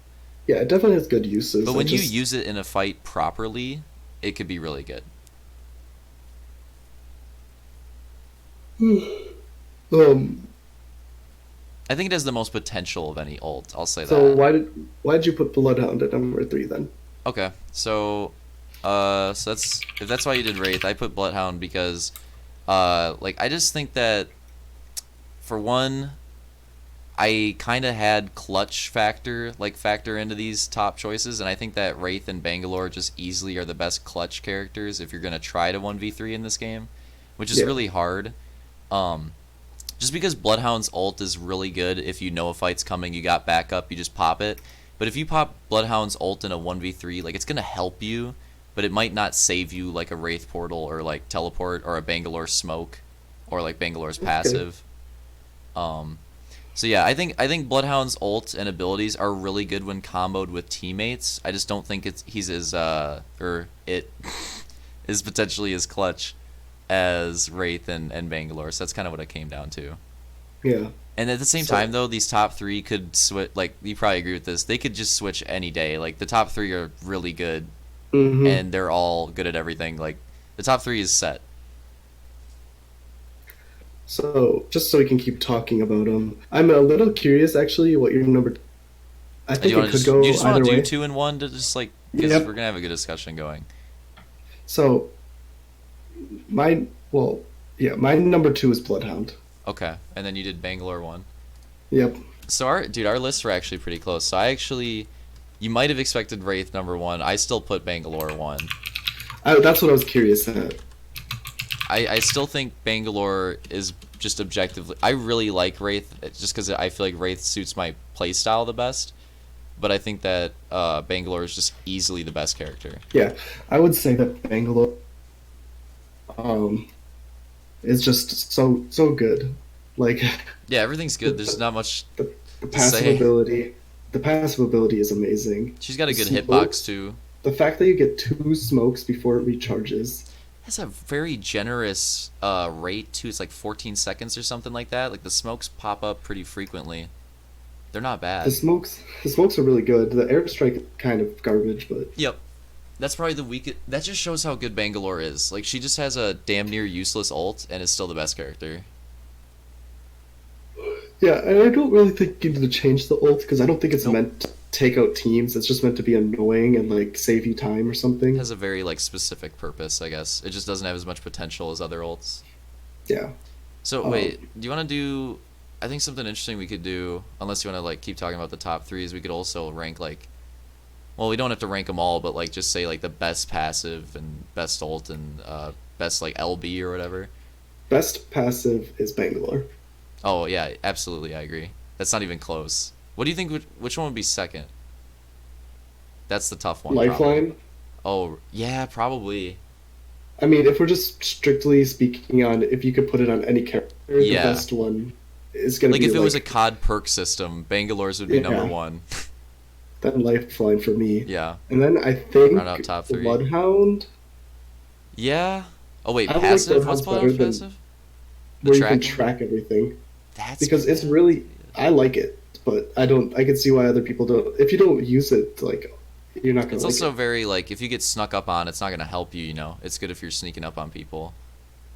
Yeah, it definitely has good But uses. I when you just use it in a fight properly, it could be really good. um. I think it has the most potential of any ult. I'll say So that. why did you put Bloodhound at number three then? Okay, so that's if that's why you did Wraith, I put Bloodhound because, like I just think that for one, I kind of had clutch factor into these top choices, and I think that Wraith and Bangalore just easily are the best clutch characters if you're gonna try to 1v3 in this game, which is Yeah. really hard. Um, just because Bloodhound's ult is really good if you know a fight's coming, you got backup, you just pop it. But if you pop Bloodhound's ult in a 1v3, like it's gonna help you, but it might not save you like a Wraith portal or like teleport or a Bangalore smoke or like Bangalore's Okay. passive. Um, so yeah, I think Bloodhound's ult and abilities are really good when comboed with teammates. I just don't think he's as or it is potentially as clutch as Wraith and Bangalore. So that's kind of what it came down to. Yeah. And at the same time, So. though, these top three could switch. Like you probably agree with this. They could just switch any day. Like the top three are really good, Hmm. and they're all good at everything. Like the top three is set. So just so we can keep talking about them, I'm a little curious actually what your number. I Do think you it want to could just do you go just either want to do way. 2 and 1 to just like because we're Yep. gonna have a good discussion going. So my well, yeah, my number two is Bloodhound. Okay, and then you did Bangalore 1. Yep. So our lists were actually pretty close. So I actually, you might have expected Wraith number 1. I still put Bangalore 1. That's what I was curious at. I still think Bangalore is just objectively. I really like Wraith just because I feel like Wraith suits my playstyle the best. But I think that Bangalore is just easily the best character. Yeah, I would say that Bangalore um, is just so good. Like Yeah, everything's good. There's the, not much the to passive say. ability, the passive ability is amazing. She's got a The good hitbox smokes, too. the fact that you get two smokes before it recharges. Has a very generous rate too. It's like 14 seconds or something like that. Like the smokes pop up pretty frequently. They're not bad. The smokes are really good. The airstrike kind of garbage, but Yep. That's probably the weakest. That just shows how good Bangalore is. Like she just has a damn near useless ult and is still the best character. yeah, and I don't really think you need to change the ult because I don't think it's Nope. meant to take out teams. It's just meant to be annoying and like save you time or something. Has a very like specific purpose, I guess. It just doesn't have as much potential as other ults. Yeah. So Um, wait, do you want to do? I think something interesting we could do, unless you want to like keep talking about the top threes, we could also rank like. Well, we don't have to rank them all, but like just say like the best passive and best ult and best like LB or whatever. Best passive is Bangalore. Oh yeah, absolutely, I agree. That's not even close. What do you think? Which one would be second? That's the tough one, probably. Lifeline. Oh yeah, probably. I mean, if we're just strictly speaking on if you could put it on any character, the Yeah, best one is gonna like be if it was a like COD perk system, Bangalore's would be number yeah, one. then Lifeline for me. Yeah, And then I round out think top three. Bloodhound. Yeah. Oh wait, I like passive. What's Bloodhound's better Bloodhound's than passive? The where you can tracking. track everything That's because it's bad. really I like it, but I don't. I can see why other people don't. If you don't use it, like you're not gonna It's like also it. very like if you get snuck up on, it's not gonna help you. You know, it's good if you're sneaking up on people.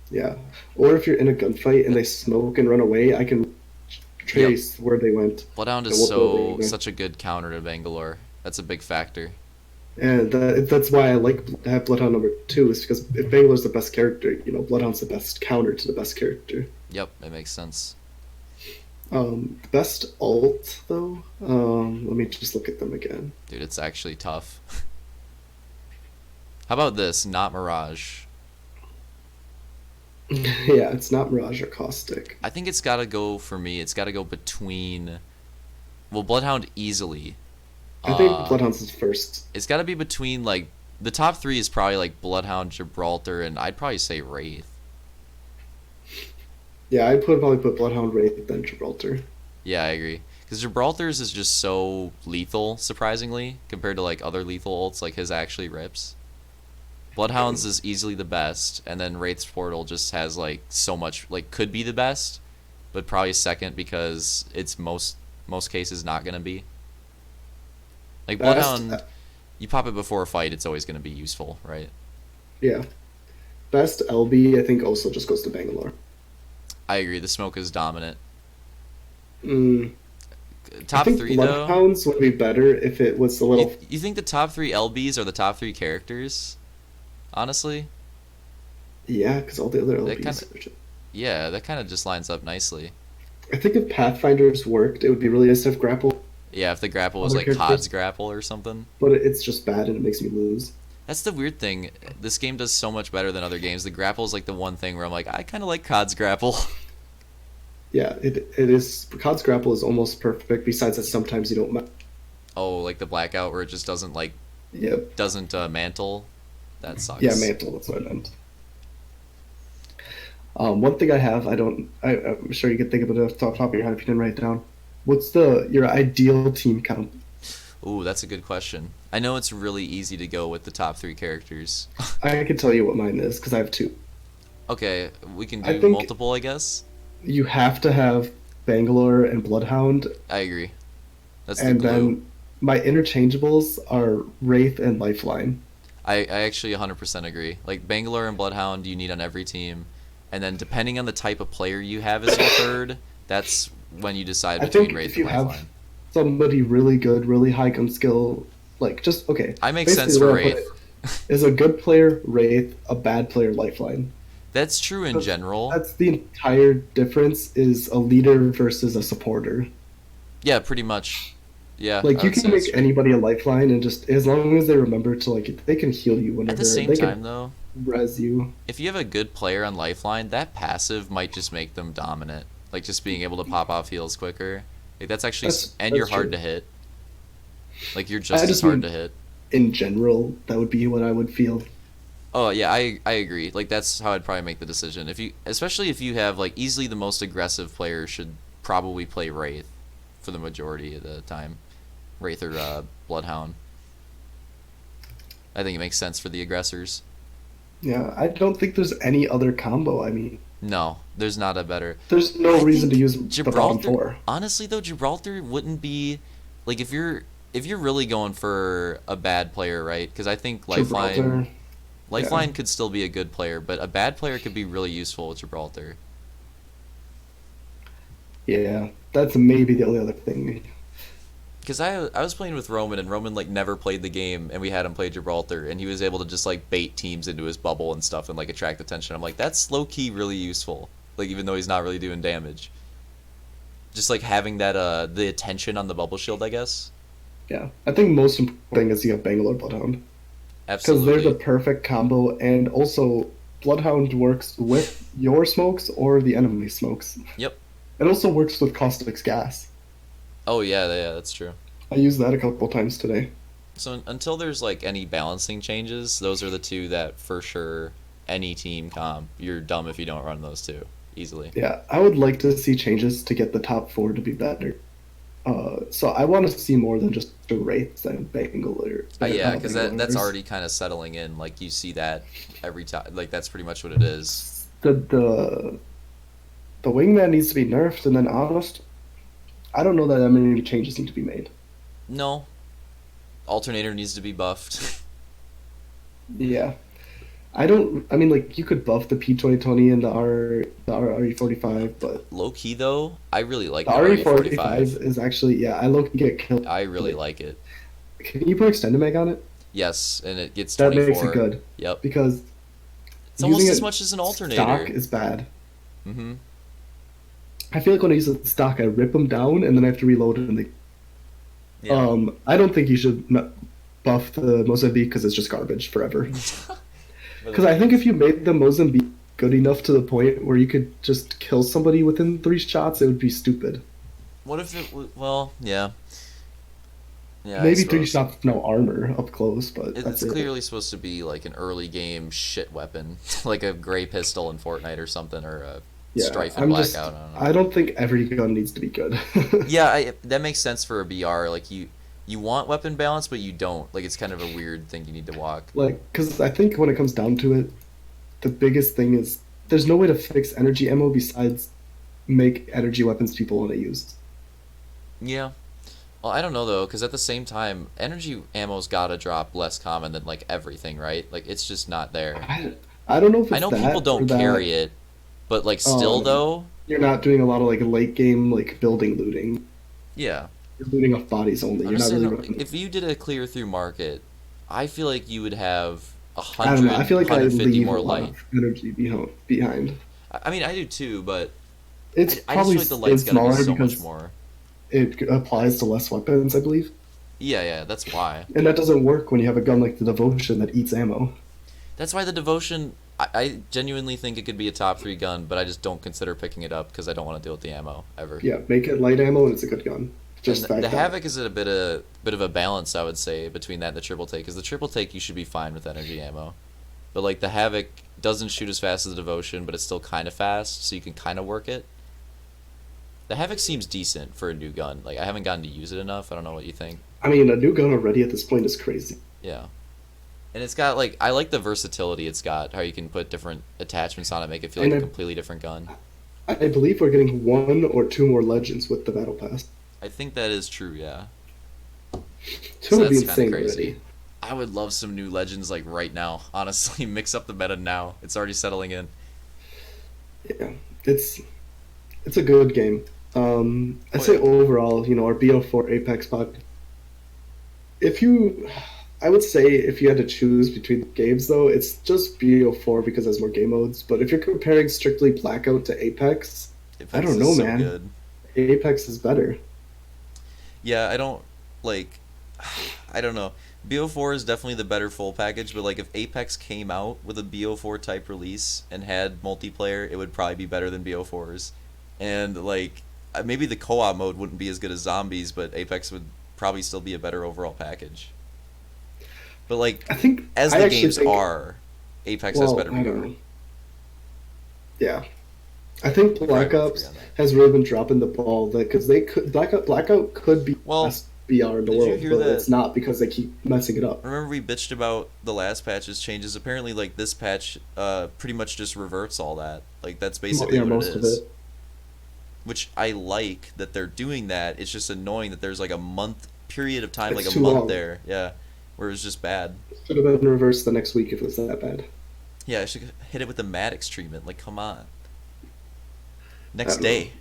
Yeah. Or if you're in a gunfight and they smoke and run away, I can Yep. trace where they went Bloodhound and is what building so they went. such a good counter to Bangalore. That's a big factor. And that's why I like to have Bloodhound number two, is because if Bangalore's the best character, Bloodhound's the best counter to the best character. Yep, it makes sense. The best alt though. Let me just look at them again. Dude, it's actually tough. How about this? Not Mirage. Yeah, it's not Mirage or Caustic. I think it's gotta go for me. It's gotta go between. Well, Bloodhound easily. I think Uh, Bloodhound's is first. it's gotta be between like the top three is probably like Bloodhound, Gibraltar, and I'd probably say Wraith. Yeah, probably put Bloodhound, Wraith, then Gibraltar. Yeah, I agree. Because Gibraltar's is just so lethal, surprisingly, compared to like other lethal ults. Like his actually rips. Bloodhound's is easily the best, and then Wraith's Portal just has like so much, like could be the best, but probably second because it's most cases not gonna be. Like Best, Bloodhound, you pop it before a fight, it's always gonna be useful, right? yeah, best LB. I think also just goes to Bangalore. I agree. The smoke is dominant. Mm, I Top think three though. Bloodhounds would be better if it was a You little. you think the top three LBs are the top three characters? Honestly, Yeah, because all the other that kind LBs. of yeah, that kind of just lines up nicely. I think if Pathfinders worked, it would be really nice to have grapple Yeah, if the grapple was other like COD's characters, grapple or something. but it's just bad and it makes me lose. That's the weird thing. This game does so much better than other games. The grapple is like the one thing where I'm like, I kind of like COD's grapple. Yeah, it is. COD's grapple is almost perfect. Besides that, sometimes you don't. Oh, like the blackout where it just doesn't like Yep. doesn't mantle. That Yeah, sucks. mantle. That's what I meant. One thing I have, I don't. I'm sure you could think of it off the top of your head if you didn't write it down. What's your ideal team count? Ooh, that's a good question. I know it's really easy to go with the top three characters. I can tell you what mine is because I have two. Okay, we can I do think multiple, I guess. you have to have Bangalore and Bloodhound, I agree. That's the and glue. then my interchangeables are Wraith and Lifeline. I actually 100% agree. Like Bangalore and Bloodhound, you need on every team, and then depending on the type of player you have as your third, that's when you decide I between think Wraith if and you have Lifeline. somebody really good, really high gun skill, like just okay. I make Basically, sense the for way I put Wraith. it is a good player Wraith, a bad player Lifeline. That's true in That's, general. that's the entire difference is a leader versus a supporter. Yeah, pretty much. Yeah, Like I you would say can that's make true. anybody a lifeline and just as long as they remember to like they can heal you At the whenever same they can time, though, res you. if you have a good player on Lifeline, that passive might just make them dominant. Like just being able to pop off heals quicker. Like that's actually, and you're That's hard true. to hit. Like you're I just as just hard mean to hit. in general that would be what I would feel. Oh yeah, I agree. Like that's how I'd probably make the decision. If you, especially if you have like easily the most aggressive player should probably play Wraith for the majority of the time. Wraith or Bloodhound. I think it makes sense for the aggressors. Yeah, I don't think there's any other combo. I mean, No, there's not a better. there's no I reason to think use the bottom Gibraltar. four. Honestly, though, Gibraltar wouldn't be like if you're really going for a bad player, right? Because I think Gibraltar, yeah, Lifeline could still be a good player, but a bad player could be really useful with Gibraltar. yeah, that's maybe the only other thing. Because I was playing with Roman and Roman like never played the game and we had him play Gibraltar and he was able to just like bait teams into his bubble and stuff and like attract attention. I'm like that's low key really useful. Like even though he's not really doing damage. Just like having that the attention on the bubble shield, I guess. Yeah, I think most important thing is you have Bangalore Bloodhound because they're the Absolutely. perfect combo, and also Bloodhound works with your smokes or the enemy smokes. Yep. It also works with Caustic's gas. Oh yeah, that's true. I used that a couple times today. So until there's like any balancing changes, those are the two that for sure any team comp, you're dumb if you don't run those two easily. Yeah, I would like to see changes to get the top four to be better. So I want to see more than just the Wraiths and Bangalore. Yeah, because that's Bangalores. already kind of settling in. Like you see that every time. Like that's pretty much what it is. The the wingman needs to be nerfed, and then honest, I don't know that many changes need to be made. No, alternator needs to be buffed. Yeah, I don't. I mean, like you could buff the P2020 and the RE45, but Low key though, I really like the the RE45 RE45. is actually, yeah, I low get killed. I really like it. Can you put extended mag on it? Yes, and it gets That makes it 24. good Yep, because it's using almost as it much as an stock alternator. is bad. Mm-hmm. I feel like when I use it stock, I rip them down and then I have to reload it. And Yeah. I don't think you should buff the Mozambique because it's just garbage forever. Because I think if you made the Mozambique good enough to the point where you could just kill somebody within 3 shots, it would be stupid. What if it? Well, yeah, yeah. I Maybe three suppose shots, no armor up close, but that's it's it. clearly supposed to be like an early game shit weapon, like a gray pistol in Fortnite or something, or a Yeah, Strife and Blackout. I don't know. I don't think every gun needs to be good. Yeah, that makes sense for a BR. Like you want weapon balance, but you don't. Like it's kind of a weird thing you need to walk. Like, because I think when it comes down to it, the biggest thing is there's no way to fix energy ammo besides make energy weapons people want to use. Yeah. Well, I don't know though, because at the same time, energy ammo's gotta drop less common than like everything, right? Like it's just not there. I don't know if I it's know that people or don't that carry it, but like still um, though, you're not doing a lot of like late game like building looting. yeah. You're looting off bodies only. I'm You're just not saying, really like, running. if you did a clear through market, I feel like you would have I don't know. I feel like I 150 leave a more lot light. of energy behind. I mean, I do too, but It's I just probably feel like the light's is gotta be smaller so much because more. it applies to less weapons, I believe. Yeah, that's why. And that doesn't work when you have a gun like the Devotion that eats ammo. That's why the Devotion, I genuinely think it could be a top 3 gun, but I just don't consider picking it up because I don't want to deal with the ammo ever. Yeah, make it light ammo and it's a good gun. And Just fact the that. Havoc is at a bit of a balance, I would say, between that and the triple take. Because the triple take you should be fine with energy ammo, but like the Havoc doesn't shoot as fast as the Devotion, but it's still kind of fast, so you can kind of work it. The Havoc seems decent for a new gun. Like I haven't gotten to use it enough. I don't know what you think. I mean, a new gun already at this point is crazy. Yeah, and it's got like I like the versatility it's got. How you can put different attachments on it, make it feel like And a completely different gun. I believe we're getting 1 or 2 more legends with the battle pass. I think that is true. Yeah, Two so would be that's kind of insane crazy. already. I would love some new legends like right now. Honestly, mix up the meta now. It's already settling in. Yeah, it's it's a good game. I'd Oh say yeah. overall, our BO4 Apex pod. If you, I would say if you had to choose between games though, it's just BO4 because it has more game modes. But if you're comparing strictly Blackout to Apex, I Apex don't is know, so man. good. Apex is better. Yeah, I don't like. I don't know. BO4 is definitely the better full package, but like if Apex came out with a BO4 type release and had multiplayer, it would probably be better than BO4's. And like maybe the co-op mode wouldn't be as good as Zombies, but Apex would probably still be a better overall package. But like I think as I the actually games think are, Apex has Well, better I don't BR. know. Yeah, I think We probably Black both agree Ops on that. has really been dropping the ball that because they could Blackout could be the Well, best BR in the did you world, hear but that? it's not because they keep messing it up. Remember we bitched about the last patch's changes? Apparently, like this patch, pretty much just reverts all that. Like that's basically Yeah, what it most of is. it. Which I like that they're doing that. It's just annoying that there's like a month period of time, like It's a too month long. there, yeah, where it's just bad. Should have been reversed the next week if it was that bad. Yeah, I should hit it with the Maddox treatment. Like, come on, I next don't know. day.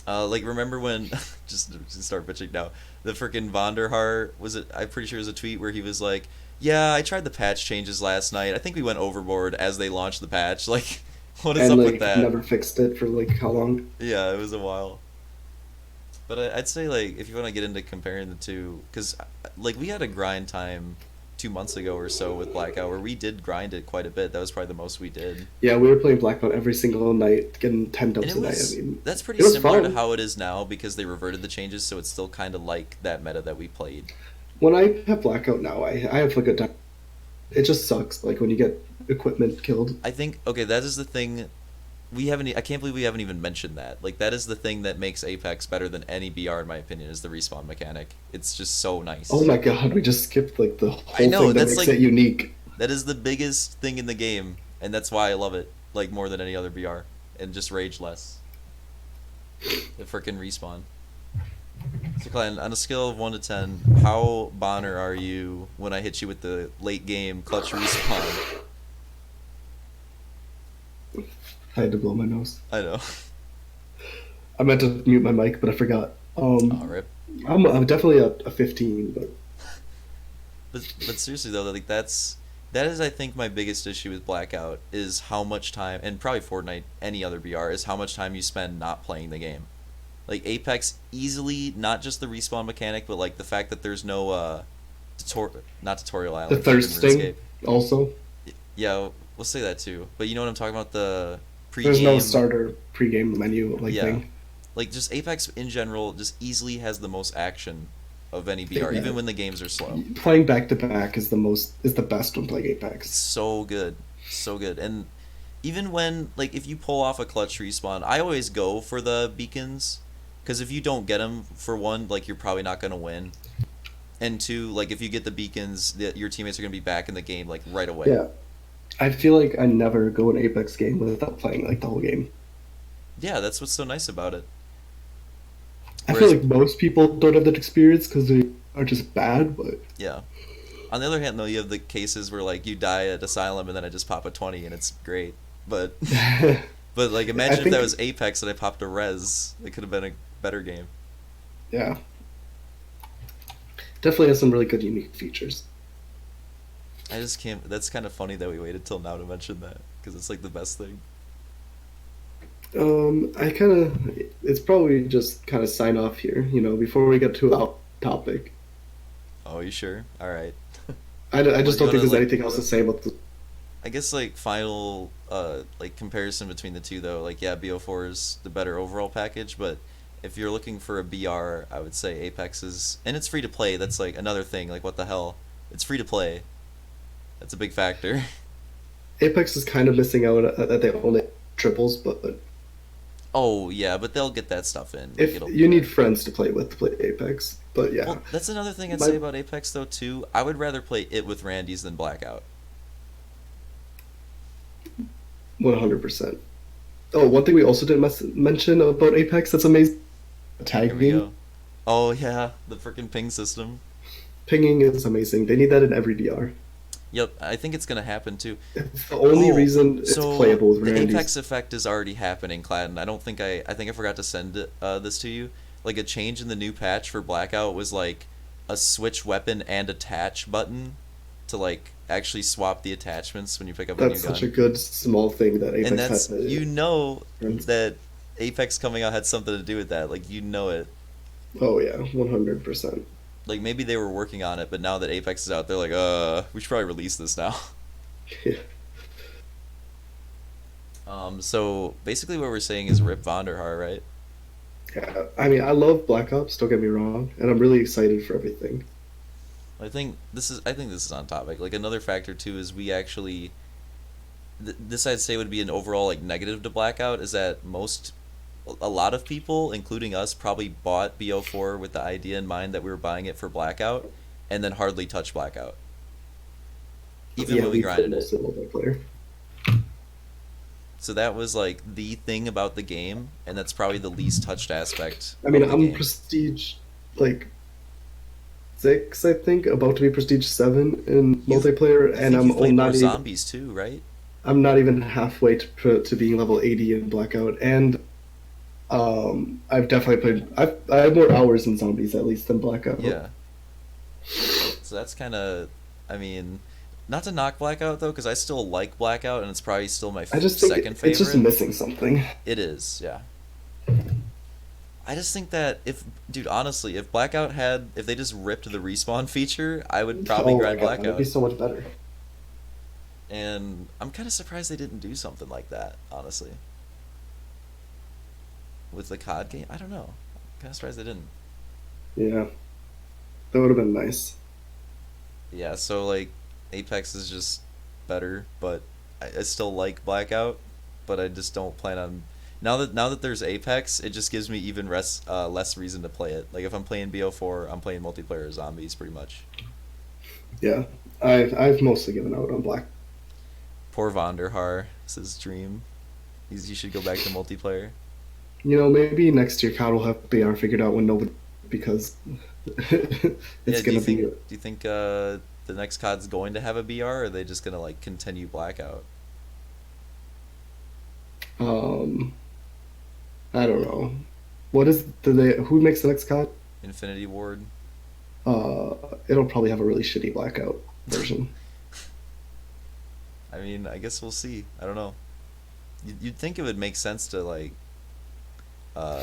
Like remember when just start bitching now. The freaking Vonderhaar was it? I'm pretty sure it was a tweet where he was like, "Yeah, I tried the patch changes last night. I think we went overboard as they launched the patch." Like, what is And up with like that? never fixed it for like how long? Yeah, it was a while. But I'd say like if you want to get into comparing the two, because like we had a grind time 2 months ago or so with Blackout where we did grind it quite a bit. That was probably the most we did, Yeah, we were playing Blackout every single night, getting 10 and dubs it a night. I was mean, that's pretty it was similar to fun. how it is now because they reverted the changes, so it's still kind of like that meta that we played. When I have Blackout now, I have a good time. It just sucks, like when you get equipment killed. I think okay, that is the thing. We haven't. I can't believe we haven't even mentioned that. Like that is the thing that makes Apex better than any BR in my opinion is the respawn mechanic. It's just so Oh nice. my god, we just skipped like the I whole know thing that that's makes like it unique. that is the biggest thing in the game, and that's why I love it like more than any other BR, and just rage less. The freaking respawn. So, Clan, on a scale of 1 to 10, how Bonner are you when I hit you with the late game clutch respawn? I had to blow my nose. I know. I meant to mute my mic, but I forgot. Oh, rip. I'm definitely a 15, but But seriously though, like that is I think my biggest issue with Blackout is how much time, and probably Fortnite, any other BR, is how much time you spend not playing the game. Like Apex, easily not just the respawn mechanic, but like the fact that there's no not tutorial the island, freaking thirsting RuneScape. also. Yeah, we'll say that too. But you know what I'm talking about, the There's no pre-game. starter pregame menu like Yeah, thing. like just Apex in general just easily has the most action of any BR, Yeah. even when the games are slow. Playing back to back is the best when playing It's Apex. so good, so good. And even when like if you pull off a clutch respawn, I always go for the beacons because if you don't get them, for one, like you're probably not gonna win, and two, like if you get the beacons, your teammates are gonna be back in the game like right away. Yeah, I feel like I never go an Apex game without playing like the whole game. Yeah, that's what's so nice about it. I feel Whereas, like most people don't have that experience because they are just bad, but yeah. On the other hand, though, you have the cases where like you die at Asylum and then I just pop a 20 and it's great. But I but like imagine if that think was Apex and I popped a res, it could have been a better game. yeah, definitely has some really good unique features. I just can't. That's kind of funny that we waited till now to mention that because it's like the best thing. I kind of it's probably just kind of sign off here, before we get to our topic. Oh, you sure? All right. I Well, just you don't want think to there's like? anything else to say about the. I guess like final like comparison between the two though. Like yeah, BO4 is the better overall package, but if you're looking for a BR, I would say Apex is, and it's free to play. That's like another thing. Like what the hell? It's free to play. That's a big factor. Apex is kind of missing out that they only triples, but Oh yeah, but they'll get that stuff in. Like if it'll be you there. need friends to play Apex, but yeah, Well, that's another thing I'd my say about Apex though too. I would rather play it with Randy's than Blackout. 100%. Oh, one thing we also didn't mention about Apex that's amazing: Here we tagging. go. Oh yeah, the freaking ping system. Pinging is amazing. They need that in every DR. Yep, I think it's gonna happen too. It's the only Oh, reason it's so playable with the Apex Randy's. effect is already happening, Cladden. I think I forgot to send this to you. Like a change in the new patch for Blackout was like a switch weapon and attach button to like actually swap the attachments when you pick up a new That's such a gun. good small thing that And Apex that's has. that Apex coming out had something to do with that. Like you know it. Oh yeah, 100%. Like maybe they were working on it, but now that Apex is out, they're like, we should probably release this now. Yeah. So basically what we're saying is Rip Vonderhaar, right? Yeah, I mean, I love Black Ops. Don't get me wrong, and I'm really excited for everything. I think this is on topic. Like another factor too is we actually this I'd say would be an overall like negative to Blackout is that a lot of people, including us, probably bought BO4 with the idea in mind that we were buying it for Blackout, and then hardly touched Blackout, even Yeah, when we we played grinded it. mostly multiplayer. So that was like the thing about the game, and that's probably the least touched aspect I mean, of the I'm game. Prestige like 6, I think, about to be Prestige 7 in You've, multiplayer, I and think you've played more not even zombies too, right? halfway to being level 80 in Blackout, and I've definitely played. I have more hours in zombies at least than Blackout. Yeah. So that's kind of, I mean, not to knock Blackout though, because I still like Blackout, and it's probably still my I just think second it's just favorite. missing something. It is, yeah. I just think that dude, honestly, if they just ripped the respawn feature, I would probably Oh my grind god, it'd be Blackout. so much better. And I'm kind of surprised they didn't do something like that, honestly. With the COD game, I don't know. I'm kind of surprised they didn't. Yeah, that would have been nice. Yeah, so like Apex is just better, but I still like Blackout, but I just don't plan on. Now that there's Apex, it just gives me even less reason to play it. Like if I'm playing BO4, I'm playing multiplayer zombies pretty much. Yeah, I've mostly given out on Black. Poor Vonderhaar, it's his dream. He should go back to multiplayer. Maybe next year COD will have BR figured out when nobody because Yeah, it's gonna be. do you think the next COD's going to have a BR, or are they just gonna like continue Blackout? Um, I don't know. What is do they? Who makes the next COD? Infinity Ward. It'll probably have a really shitty Blackout version. I mean, I guess we'll see. I don't know. You'd think it would make sense to like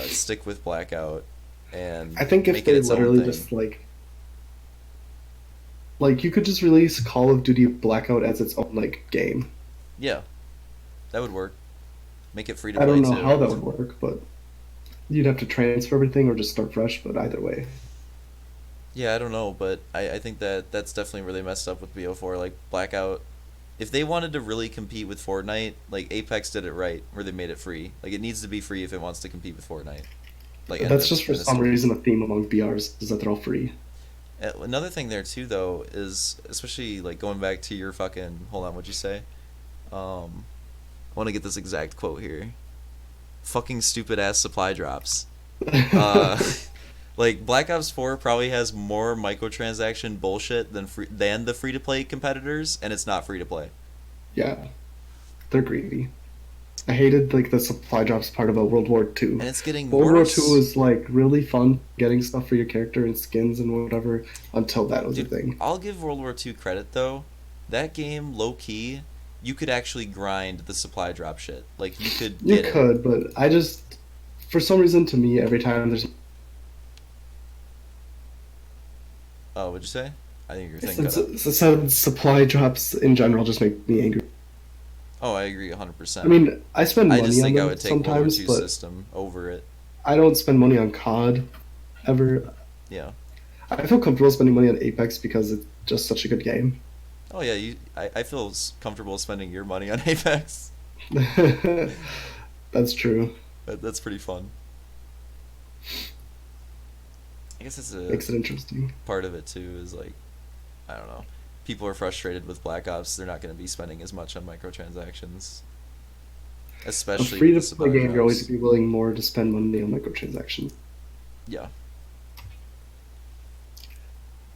stick with Blackout and I think if make it they its own literally thing. just like you could just release Call of Duty Blackout as its own like game. Yeah, that would work. Make it free to I don't play know how too. that would work, but you'd have to transfer everything or just start fresh. But either way, Yeah, I don't know, but I think that that's definitely where they messed up with BO4. Like Blackout, if they wanted to really compete with Fortnite, like Apex did it right, where they made it free. Like it needs to be free if it wants to compete with Fortnite. Like that's just for in a some series. reason a theme among BRs is that they're all free. Another thing there too, though, is especially like going back to your fucking. Hold on, what'd you say? I want to get this exact quote here. Fucking stupid ass supply drops. Uh, like Black Ops 4 probably has more microtransaction bullshit than the free to play competitors, and it's not free to play. Yeah, they're greedy. I hated like the supply drops part about World War Two. And it's getting World War Two worse. was like really fun getting stuff for your character and skins and whatever until that was a Dude, thing. I'll give World War II credit though. That game, low key, you could actually grind the supply drop shit. Like you could You get it. could, but I just for some reason to me every time there's Oh, what'd you say? I think your thing cut out. supply drops in general just make me angry. Oh, I agree I 100%. mean, I spend I just money on think I them would take World War sometimes, II but system over it. I don't spend money on COD ever. Yeah. I feel comfortable spending money on Apex because it's just such a good game. Oh yeah, I feel comfortable spending your money on Apex. That's true. That's pretty fun. I guess it's a Makes it interesting. part of it too is like I don't know. People are frustrated with Black Ops. They're not going to be spending as much on microtransactions, A especially free with to the play supply game, you're always drops. gonna be willing more to spend money on microtransactions. Yeah.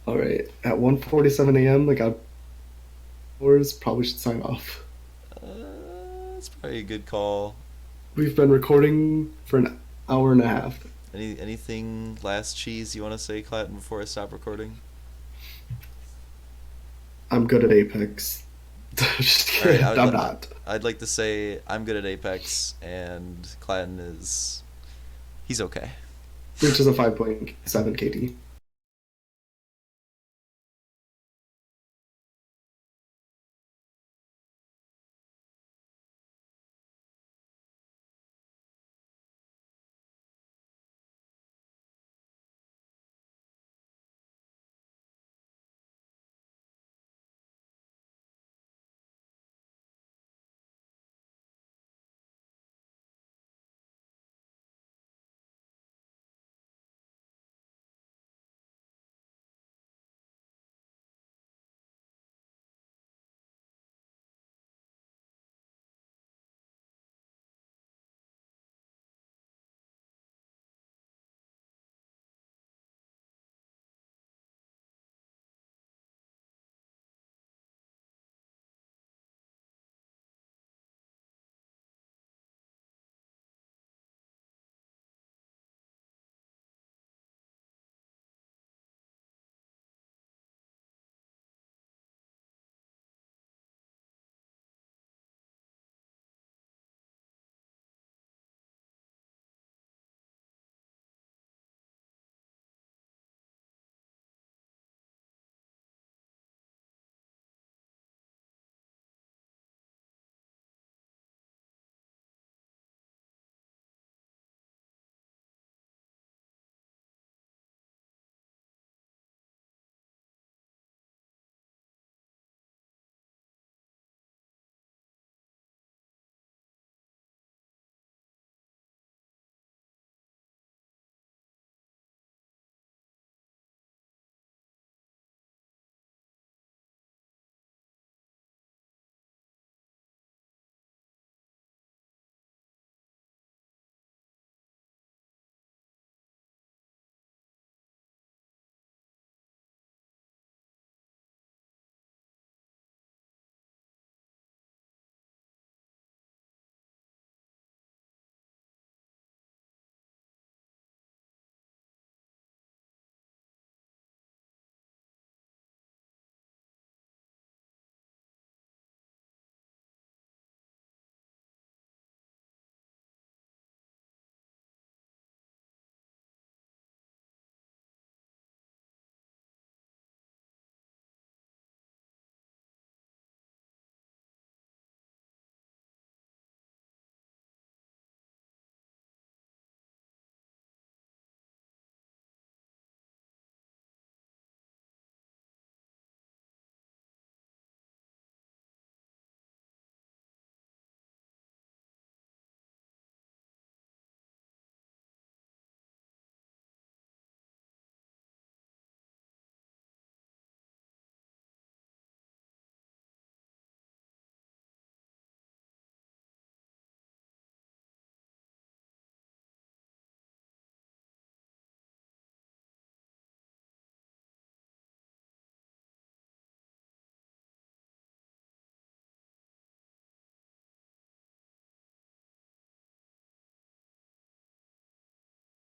All right, at 1:47 a.m., like hours probably should sign off. That's probably a good call. We've been recording for an hour and a half. Anything last cheese you want to say, Clayton, before I stop recording? I'm good at Apex. Just All right, kidding. I'm not. I'd like to say I'm good at Apex, and Clayton is he's okay. Which is a 5.7 KD.